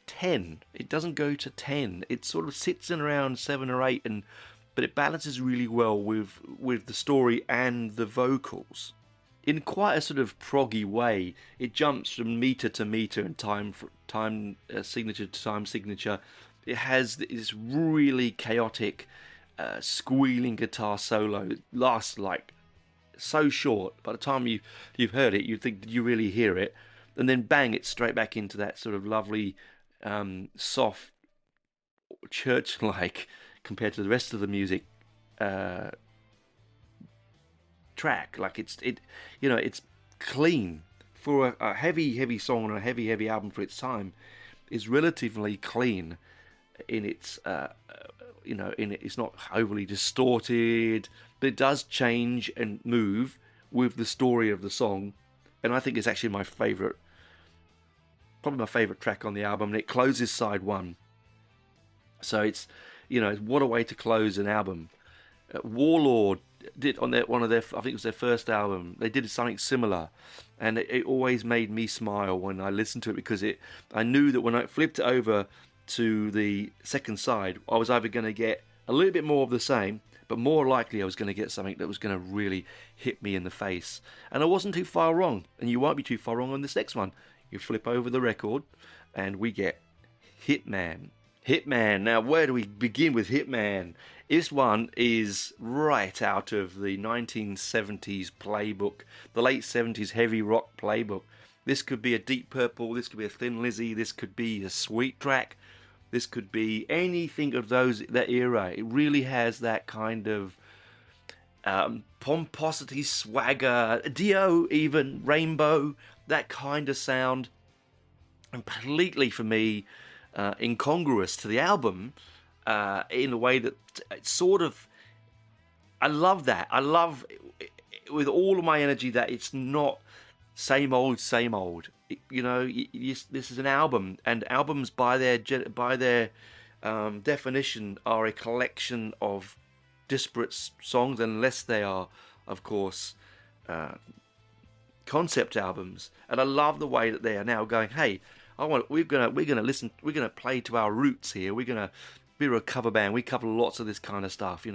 10. It doesn't go to 10. It sort of sits in around 7 or 8, but it balances really well with the story and the vocals. In quite a sort of proggy way, it jumps from meter to meter and time signature to time signature. It has this really chaotic, squealing guitar solo. It lasts like so short. By the time you've heard it, you think, did you really hear it? And then bang, it's straight back into that sort of lovely, soft, church-like, compared to the rest of the music, track. Like it's clean for a heavy song and a heavy album for its time. Is relatively clean in its it's not overly distorted, but it does change and move with the story of the song, and I think it's actually probably my favourite track on the album, and it closes side 1. So it's, what a way to close an album. Warlord did on one of their, I think it was their first album, they did something similar, and it always made me smile when I listened to it, because I knew that when I flipped it over to the second side, I was either going to get a little bit more of the same, but more likely I was going to get something that was going to really hit me in the face. And I wasn't too far wrong, and you won't be too far wrong on this next one. You flip over the record, and we get Hitman. Hitman. Now, where do we begin with Hitman? This one is right out of the 1970s playbook, the late 70s heavy rock playbook. This could be a Deep Purple, this could be a Thin Lizzy, this could be a Sweet Track, this could be anything of that era. It really has that kind of pomposity, swagger, Dio even, Rainbow, that kind of sound, and completely, for me, incongruous to the album, in a way that it's sort of, I love that. I love, with all of my energy, that it's not same old. This is an album, and albums by their definition are a collection of disparate songs, unless they are, of course, concept albums. And I love the way that they are now going, hey, we're gonna play to our roots here. We're a cover band. We cover lots of this kind of stuff,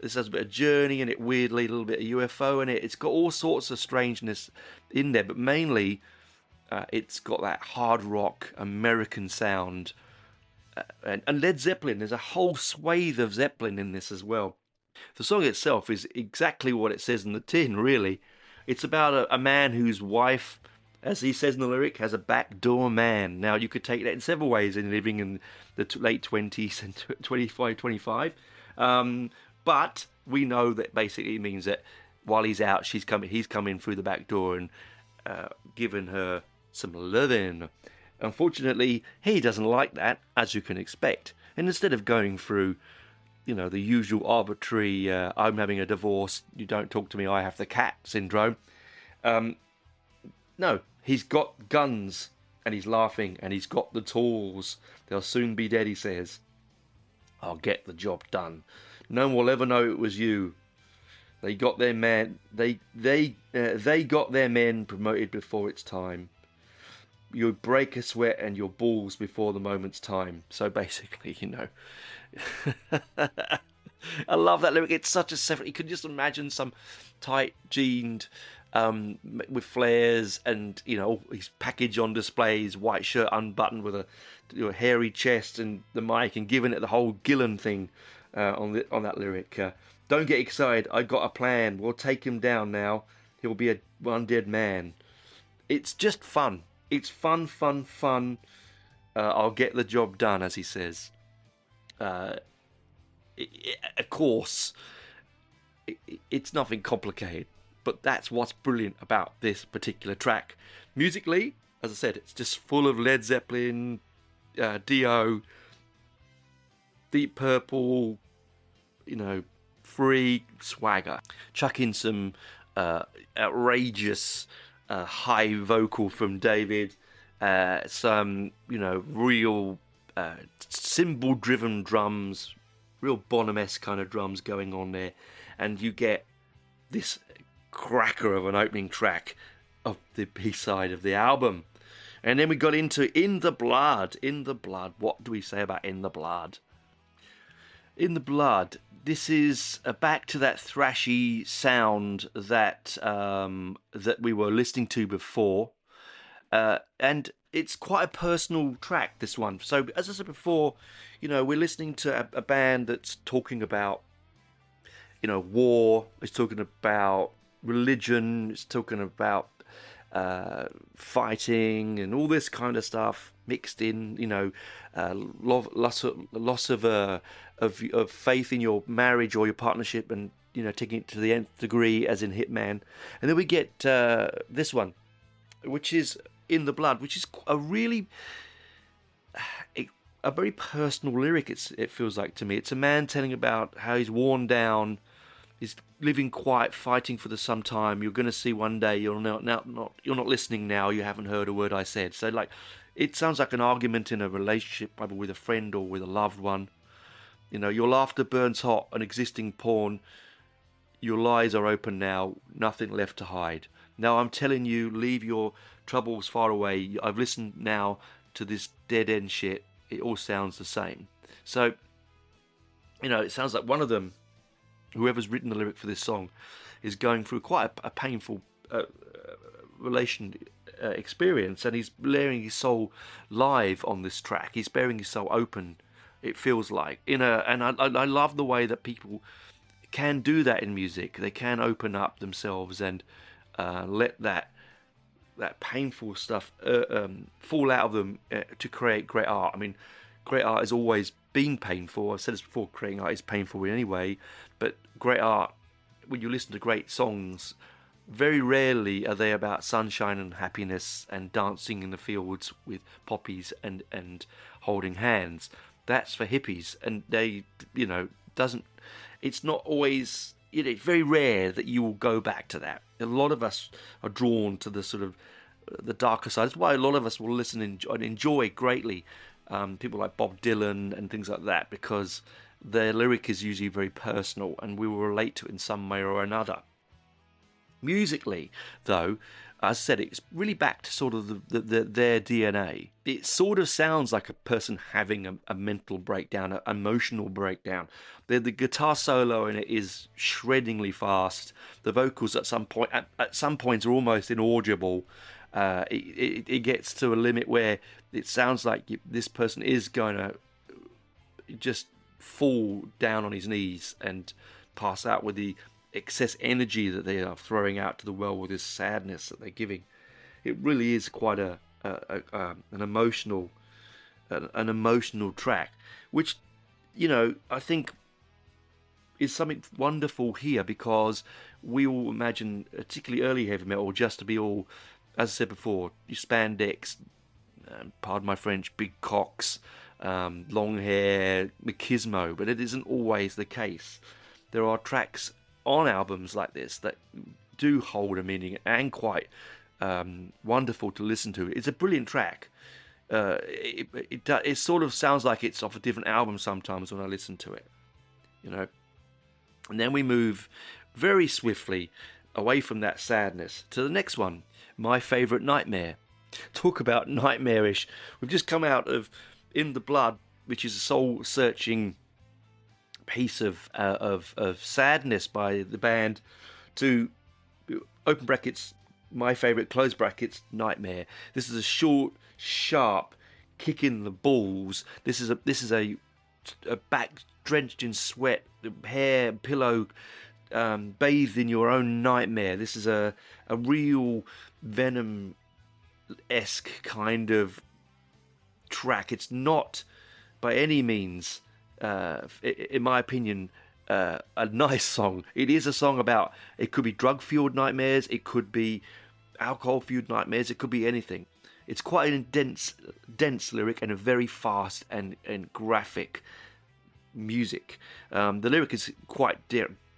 This has a bit of Journey in it, weirdly, a little bit of UFO in it. It's got all sorts of strangeness in there, but mainly it's got that hard rock American sound. And Led Zeppelin, there's a whole swathe of Zeppelin in this as well. The song itself is exactly what it says in the tin, really. It's about a man whose wife, as he says in the lyric, has a backdoor man. Now, you could take that in several ways in living in the late 20s and 25. But we know that basically it means that while he's out, he's come in through the back door and given her some loving. Unfortunately, he doesn't like that, as you can expect. And instead of going through, the usual arbitrary, I'm having a divorce, you don't talk to me, I have the cat syndrome. No, he's got guns, and he's laughing, and he's got the tools. They'll soon be dead, he says. I'll get the job done. No one will ever know it was you. They got their man. They got their men promoted before it's time. You break a sweat and your balls before the moment's time. So basically, I love that lyric. It's such a 70s. You could just imagine some tight jeaned, with flares, and his package on display, his white shirt unbuttoned with a hairy chest and the mic, and giving it the whole Gillan thing on that lyric. Don't get excited. I got a plan. We'll take him down now. He'll be one dead man. It's just fun. It's fun. I'll get the job done, as he says. Of course, it's nothing complicated, but that's what's brilliant about this particular track. Musically, as I said, it's just full of Led Zeppelin, Dio, Deep Purple, free swagger. Chuck in some outrageous high vocal from David, some real cymbal-driven drums, real Bonham-esque kind of drums going on there, and you get this cracker of an opening track of the B-side of the album. And then we got into In the Blood. In the Blood. What do we say about In the Blood? In the Blood, this is back to that thrashy sound that that we were listening to before. And it's quite a personal track, this one. So, as I said before, we're listening to a band that's talking about, war. It's talking about religion. It's talking about fighting and all this kind of stuff mixed in. Loss of faith in your marriage or your partnership, and taking it to the nth degree, as in Hitman. And then we get this one, which is In the Blood, which is a very personal lyric. It feels like to me. It's a man telling about how he's worn down, he's living quiet, fighting for the sometime. You're going to see one day. You're not listening now. You haven't heard a word I said. So it sounds like an argument in a relationship, either with a friend or with a loved one. Your laughter burns hot, an existing porn. Your lies are open now, nothing left to hide. Now I'm telling you, leave your troubles far away. I've listened now to this dead end shit. It all sounds the same. So, it sounds like one of them, whoever's written the lyric for this song, is going through quite a painful experience, and he's layering his soul live on this track. He's bearing his soul open, it feels like. And I love the way that people can do that in music. They can open up themselves and let that painful stuff fall out of them to create great art. I mean, great art has always been painful. I've said this before, creating art is painful anyway, but great art, when you listen to great songs, very rarely are they about sunshine and happiness and dancing in the fields with poppies and holding hands. That's for hippies, and they, it's not always, it's very rare that you will go back to that. A lot of us are drawn to the sort of the darker side. That's why a lot of us will listen and enjoy greatly people like Bob Dylan and things like that, because their lyric is usually very personal and we will relate to it in some way or another. Musically, though, as I said, it's really back to sort of their DNA. It sort of sounds like a person having a mental breakdown, an emotional breakdown. The guitar solo in it is shreddingly fast. The vocals at some points are almost inaudible. It gets to a limit where it sounds like this person is going to just fall down on his knees and pass out with the excess energy that they are throwing out to the world, with this sadness that they're giving. It really is quite an emotional track, which I think is something wonderful here, because we all imagine, particularly early heavy metal, just to be all, as I said before, spandex, pardon my French, big cocks, long hair, machismo, but it isn't always the case. There are tracks on albums like this that do hold a meaning and quite wonderful to listen to. It's a brilliant track. It sort of sounds like it's off a different album sometimes when I listen to it, And then we move very swiftly away from that sadness to the next one, My Favourite Nightmare. Talk about nightmarish. We've just come out of In the Blood, which is a soul-searching piece of sadness by the band, to open brackets, My Favourite, close brackets, Nightmare. This is a short, sharp kick in the balls. This is a back drenched in sweat, hair, pillow, bathed in your own nightmare. This is a real Venom-esque kind of track. It's not by any means, in my opinion, a nice song. It is a song about, it could be drug-fueled nightmares, it could be alcohol-fueled nightmares, it could be anything. It's quite a dense lyric and a very fast and graphic music. The lyric is quite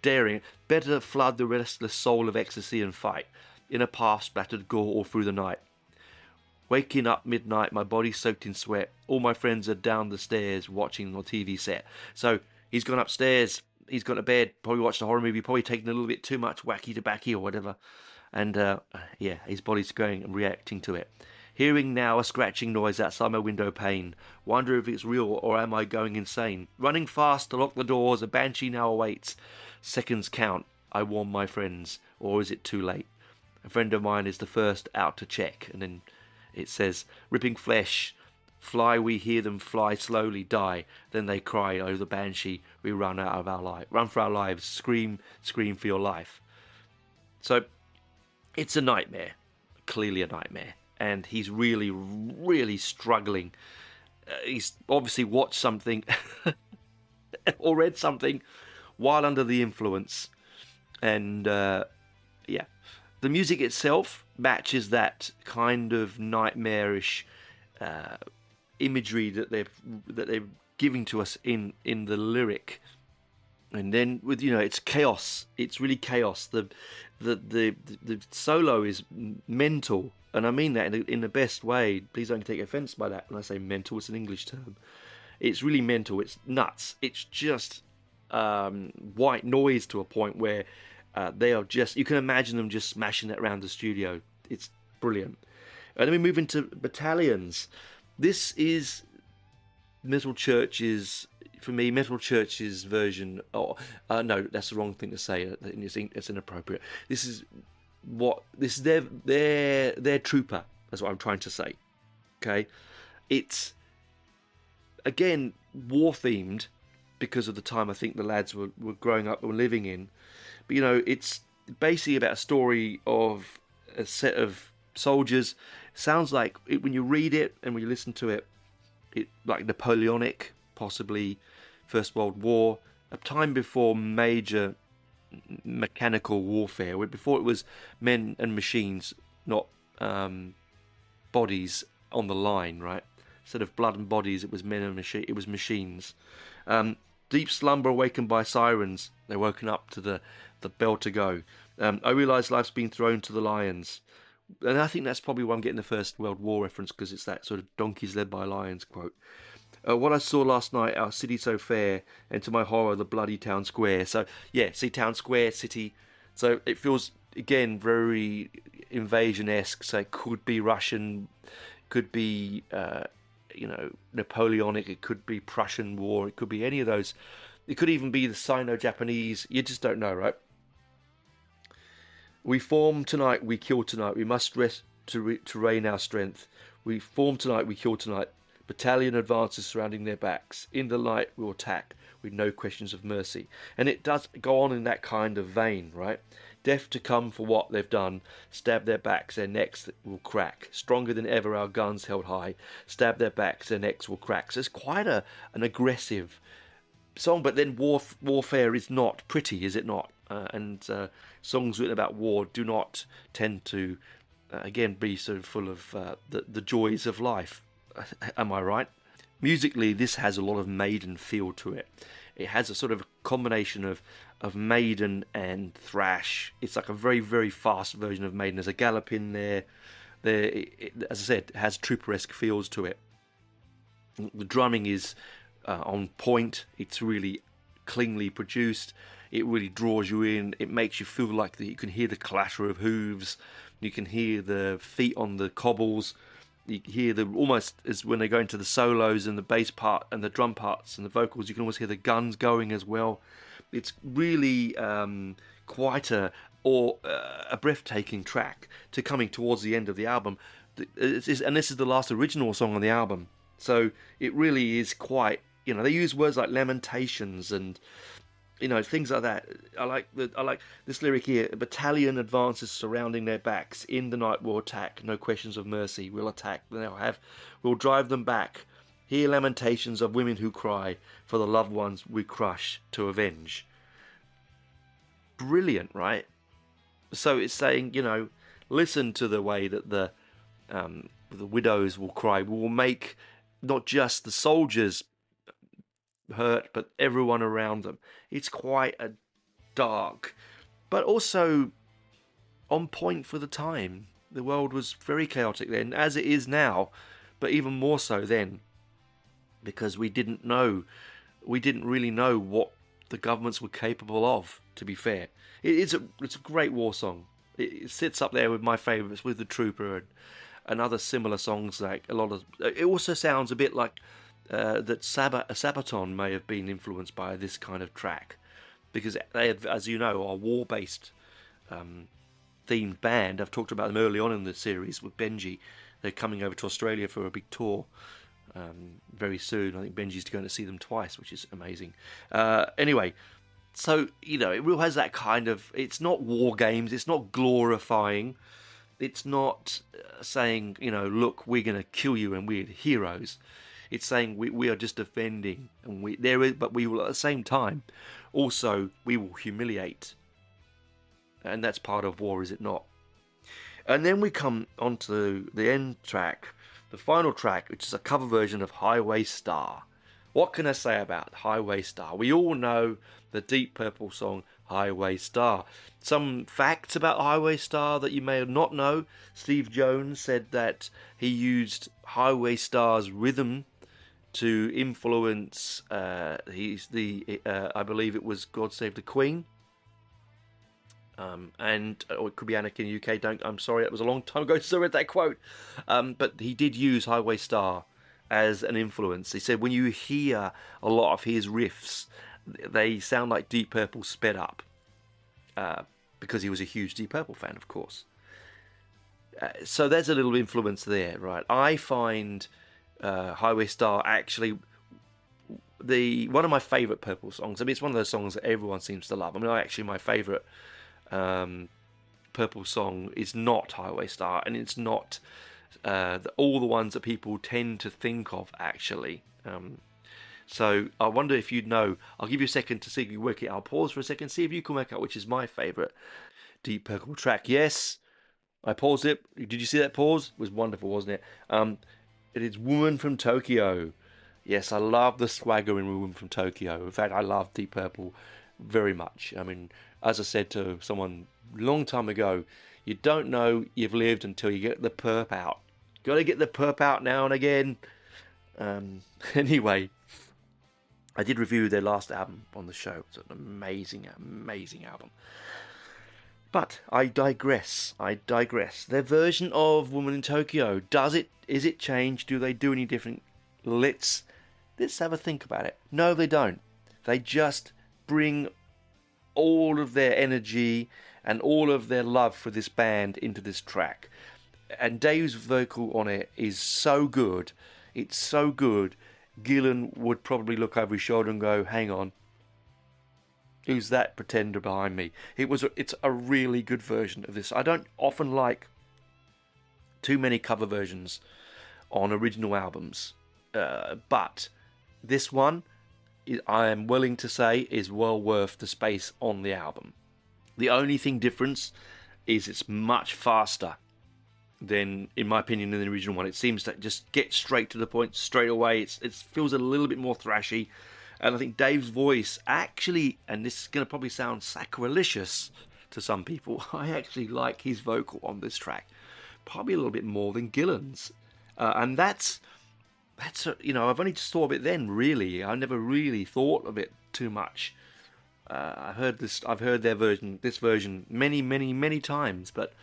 daring. Better flood the restless soul of ecstasy and fight. In a path splattered gore all through the night. Waking up midnight, my body soaked in sweat. All my friends are down the stairs watching the TV set. So he's gone upstairs, he's gone to bed, probably watched a horror movie, probably taken a little bit too much wacky tobacco or whatever. And his body's going and reacting to it. Hearing now a scratching noise outside my window pane. Wonder if it's real or am I going insane? Running fast to lock the doors, a banshee now awaits. Seconds count, I warn my friends, or is it too late? A friend of mine is the first out to check. And then it says, ripping flesh, fly, we hear them fly slowly, die. Then they cry, oh the banshee, we run out of our life. Run for our lives, scream, scream for your life. So, it's a nightmare. Clearly a nightmare. And he's really, really struggling. He's obviously watched something or read something while under the influence. And, the music itself matches that kind of nightmarish imagery that they're giving to us in the lyric. And then with it's chaos. It's really chaos. The solo is mental, and I mean that in the best way. Please don't take offence by that when I say mental. It's an English term. It's really mental. It's nuts. It's just white noise to a point where they are just. You can imagine them just smashing it around the studio. It's brilliant. And then we move into Battalions. This is Metal Church's. For me, Metal Church's version. No, that's the wrong thing to say. It's inappropriate. This is their trooper. That's what I'm trying to say. Okay, it's again war themed because of the time I think the lads were growing up and living in. But it's basically about a story of a set of soldiers. Sounds like when you read it and when you listen to it, like Napoleonic, possibly First World War, a time before major mechanical warfare, before it was men and machines, not bodies on the line, right? Instead of blood and bodies, it was men and it was machines. Deep slumber awakened by sirens. They're woken up to the bell to go. I realise life's been thrown to the lions. And I think that's probably why I'm getting the First World War reference, because it's that sort of donkeys led by lions quote. What I saw last night, our city so fair, and to my horror, the bloody town square. So, yeah, see town square, city. So it feels, again, very invasion-esque. So it could be Russian, could be, Napoleonic, it could be Prussian War, it could be any of those. It could even be the Sino-Japanese. You just don't know, right? We form tonight, we kill tonight. We must rest to reign our strength. We form tonight, we kill tonight. Battalion advances surrounding their backs. In the light, we'll attack with no questions of mercy. And it does go on in that kind of vein, right? Death to come for what they've done. Stab their backs, their necks will crack. Stronger than ever, our guns held high. Stab their backs, their necks will crack. So it's quite an aggressive song, but then warfare is not pretty, is it not? And songs written about war do not tend to, again, be so full of the joys of life. Am I right? Musically, this has a lot of Maiden feel to it. It has a sort of combination of Maiden and thrash. It's like a very, very fast version of Maiden. There's a gallop in there. As I said, it has trooper-esque feels to it. The drumming is on point. It's really cleanly produced. It really draws you in. It makes you feel like you can hear the clatter of hooves. You can hear the feet on the cobbles. You hear almost as when they go into the solos and the bass part and the drum parts and the vocals, you can almost hear the guns going as well. It's really quite a breathtaking track to coming towards the end of the album. And this is the last original song on the album. So it really is quite, they use words like lamentations and, things like that. I like this lyric here. A battalion advances surrounding their backs. In the night we'll attack. No questions of mercy. We'll attack. We'll drive them back. Hear lamentations of women who cry for the loved ones we crush to avenge. Brilliant, right? So it's saying, listen to the way that the widows will cry. We will make not just the soldiers hurt, but everyone around them. It's quite a dark, but also on point for the time. The world was very chaotic then, as it is now, but even more so then, because we didn't really know what the governments were capable of, to be fair. It's a great war song. It sits up there with my favourites, with The Trooper and other similar songs. Like a lot of, it also sounds a bit like that Sabaton may have been influenced by this kind of track, because they, as you know, are war-based themed band. I've talked about them early on in the series with Benji. They're coming over to Australia for a big tour very soon. I think Benji's going to see them twice, which is amazing. Anyway, so, you know, it really has that kind of... It's not war games. It's not glorifying. It's not saying, you know, look, we're going to kill you and we're the heroes. It's saying we are just defending, and but we will at the same time also we will humiliate, and that's part of war, is it not? And then we come onto the end track, the final track, which is a cover version of Highway Star. What can I say about Highway Star? We all know the Deep Purple song Highway Star. Some facts about Highway Star that you may not know. Steve Jones said that he used Highway Star's rhythm to influence I believe it was God Save the Queen, or it could be Anarchy in the UK. I'm sorry, that was a long time ago since I read that quote, but he did use Highway Star as an influence. He said when you hear a lot of his riffs, they sound like Deep Purple sped up, because he was a huge Deep Purple fan, of course. So there's a little influence there, right? I find Highway Star actually one of my favourite Purple songs. I mean, it's one of those songs that everyone seems to love. I mean, actually, my favourite Purple song is not Highway Star, and it's not all the ones that people tend to think of, actually. So I wonder if you'd know. I'll give you a second to see if you work it out. I'll pause for a second, see if you can work out which is my favourite Deep Purple track. Yes, I paused it. Did you see that pause? It was wonderful, wasn't it? It is Woman from Tokyo. Yes, I love the swagger in Woman from Tokyo. In fact, I love Deep Purple very much. I mean, as I said to someone a long time ago, you don't know you've lived until you get the perp out. Got to get the perp out now and again. Anyway, I did review their last album on the show. It's an amazing, amazing album. But I digress. Their version of Woman in Tokyo, is it changed? Do they do any different? Let's have a think about it. No, they don't. They just bring all of their energy and all of their love for this band into this track. And Dave's vocal on it is so good. It's so good. Gillan would probably look over his shoulder and go, hang on, who's that pretender behind me? It's a really good version of this. I don't often like too many cover versions on original albums, but this one, I am willing to say, is well worth the space on the album. The only thing difference is it's much faster than, in my opinion, than the original one. It seems to just get straight to the point straight away. It feels a little bit more thrashy. And I think Dave's voice actually, and this is going to probably sound sacrilegious to some people, I actually like his vocal on this track probably a little bit more than Gillan's. And that's I've only just thought of it then, really. I never really thought of it too much. I've heard this version many times, but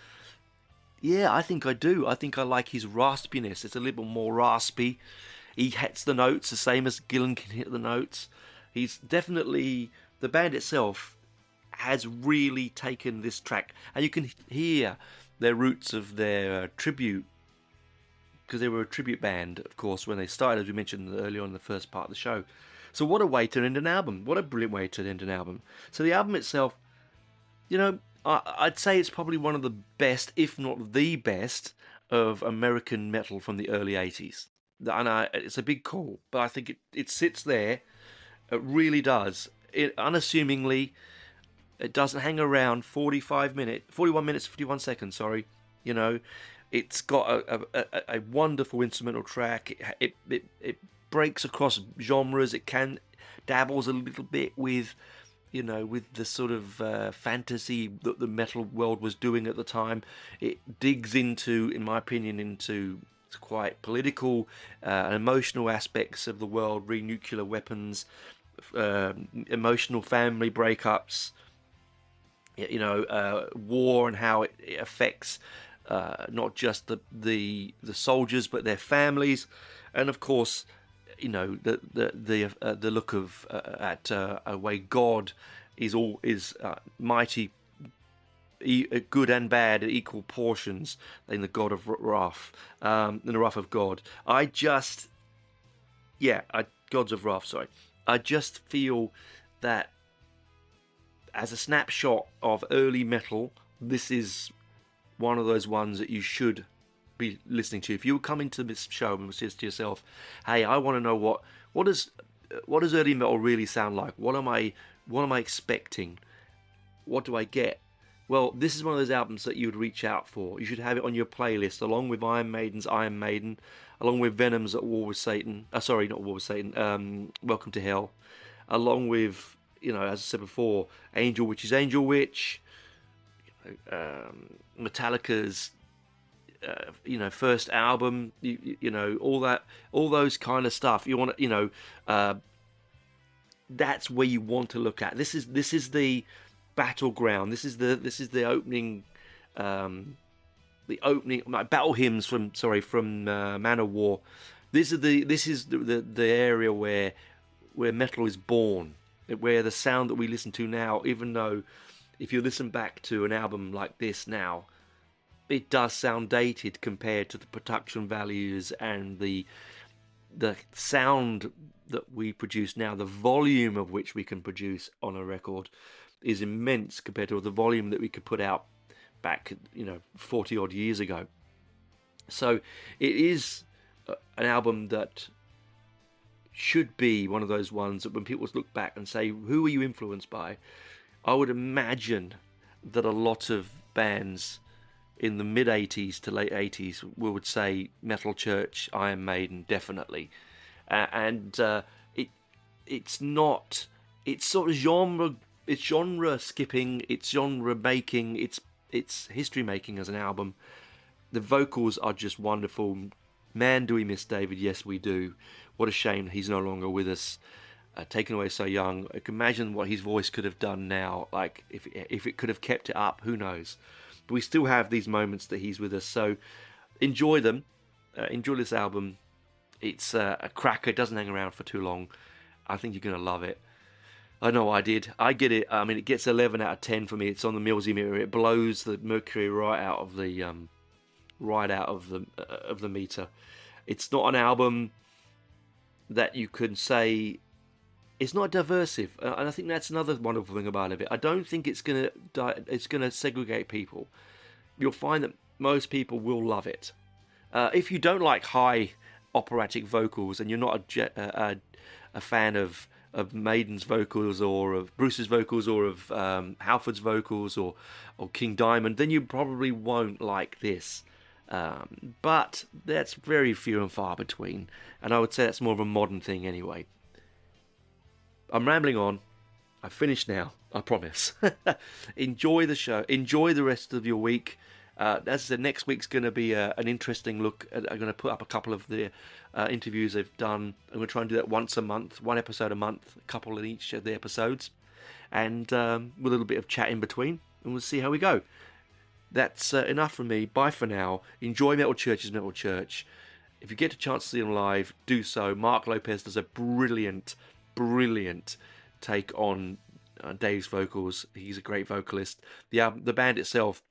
yeah, I think I do. I think I like his raspiness. It's a little more raspy. He hits the notes the same as Gillan can hit the notes. He's definitely... The band itself has really taken this track. And you can hear their roots of their tribute. Because they were a tribute band, of course, when they started, as we mentioned earlier on in the first part of the show. So what a way to end an album. What a brilliant way to end an album. So the album itself, I'd say it's probably one of the best, if not the best, of American metal from the early 80s. And it's a big call, but I think it sits there. It really does. Unassumingly, it doesn't hang around 41 minutes, 51 seconds, sorry. It's got a wonderful instrumental track. It breaks across genres. It dabbles a little bit with, with the sort of fantasy that the metal world was doing at the time. It digs into, in my opinion, into quite political and emotional aspects of the world, nuclear weapons, emotional family breakups, war and how it affects not just the soldiers but their families, and of course, the look of at a way God is mighty, good and bad at equal portions in the God of wrath, in the wrath of God. Gods of wrath. Sorry, I just feel that as a snapshot of early metal, this is one of those ones that you should be listening to. If you come into this show and say to yourself, "Hey, I want to know what does early metal really sound like? What am I expecting? What do I get?" Well, this is one of those albums that you would reach out for. You should have it on your playlist, along with Iron Maiden's Iron Maiden, along with Venom's At War with Satan. Sorry, not War with Satan. Welcome to Hell, along with, as I said before, Angel Witch's Angel Witch, Metallica's, first album, all those kind of stuff. You want to, that's where you want to look at. This is the battleground. This is the opening, like battle hymns from Man of War. This is the area where metal is born, where the sound that we listen to now, even though if you listen back to an album like this now, it does sound dated compared to the production values and the sound that we produce now. The volume of which we can produce on a record is immense compared to the volume that we could put out back 40 odd years ago. So it is an album that should be one of those ones that when people look back and say, who were you influenced by? I would imagine that a lot of bands in the mid 80s to late 80s would say Metal Church, Iron Maiden, definitely. It's sort of genre skipping, it's genre making, it's history making as an album. The vocals are just wonderful. Man, do we miss David? Yes, we do. What a shame he's no longer with us. Taken away so young. I can imagine what his voice could have done now. Like if it could have kept it up, who knows? But we still have these moments that he's with us. So enjoy them. Enjoy this album. It's a cracker. It doesn't hang around for too long. I think you're going to love it. I know I did. I get it. I mean, it gets 11 out of 10 for me. It's on the Millsy meter. It blows the mercury right out of the meter. It's not an album that you can say. It's not diversive, and I think that's another wonderful thing about it. I don't think it's gonna segregate people. You'll find that most people will love it. If you don't like high operatic vocals and you're not a fan of Maiden's vocals or of Bruce's vocals or of Halford's vocals or King Diamond, then you probably won't like this. But that's very few and far between, and I would say that's more of a modern thing anyway. I'm rambling on. I've finished now, I promise. Enjoy the show. Enjoy the rest of your week. As I said, next week's going to be an interesting look. I'm going to put up a couple of the interviews they've done. I'm going to try and do that once a month, one episode a month, a couple in each of the episodes, and with a little bit of chat in between, and we'll see how we go. That's enough from me. Bye for now. Enjoy Metal Church's Metal Church. If you get a chance to see them live, do so. Mark Lopez does a brilliant take on Dave's vocals. He's a great vocalist. The band itself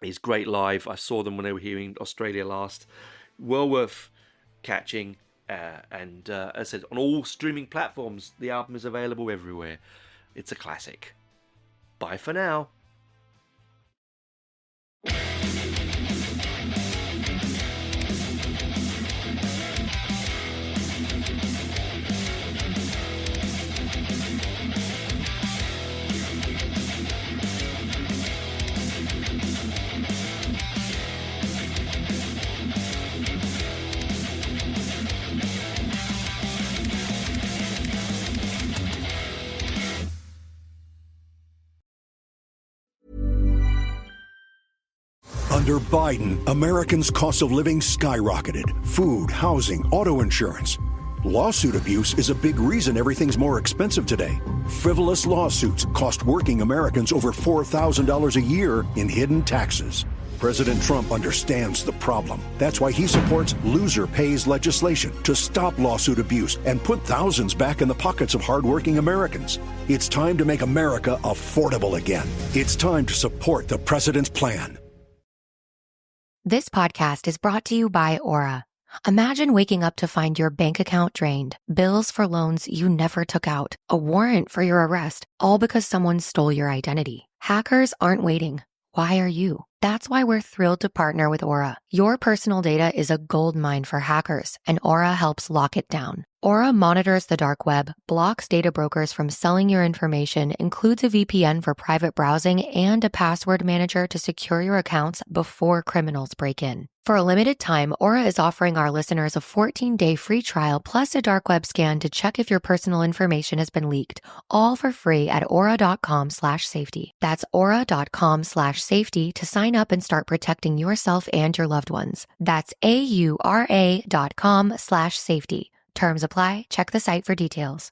is great live. I saw them when they were here in Australia last. Well worth catching. And as I said, on all streaming platforms, the album is available everywhere. It's a classic. Bye for now. Under Biden, Americans' cost of living skyrocketed. Food, housing, auto insurance. Lawsuit abuse is a big reason everything's more expensive today. Frivolous lawsuits cost working Americans over $4,000 a year in hidden taxes. President Trump understands the problem. That's why he supports loser pays legislation to stop lawsuit abuse and put thousands back in the pockets of hardworking Americans. It's time to make America affordable again. It's time to support the president's plan. This podcast is brought to you by Aura. Imagine waking up to find your bank account drained, bills for loans you never took out, a warrant for your arrest, all because someone stole your identity. Hackers aren't waiting. Why are you? That's why we're thrilled to partner with Aura. Your personal data is a goldmine for hackers, and Aura helps lock it down. Aura monitors the dark web, blocks data brokers from selling your information, includes a VPN for private browsing, and a password manager to secure your accounts before criminals break in. For a limited time, Aura is offering our listeners a 14-day free trial plus a dark web scan to check if your personal information has been leaked, all for free at aura.com/safety. That's aura.com/safety to sign up and start protecting yourself and your loved ones. That's AURA.com/safety. Terms apply. Check the site for details.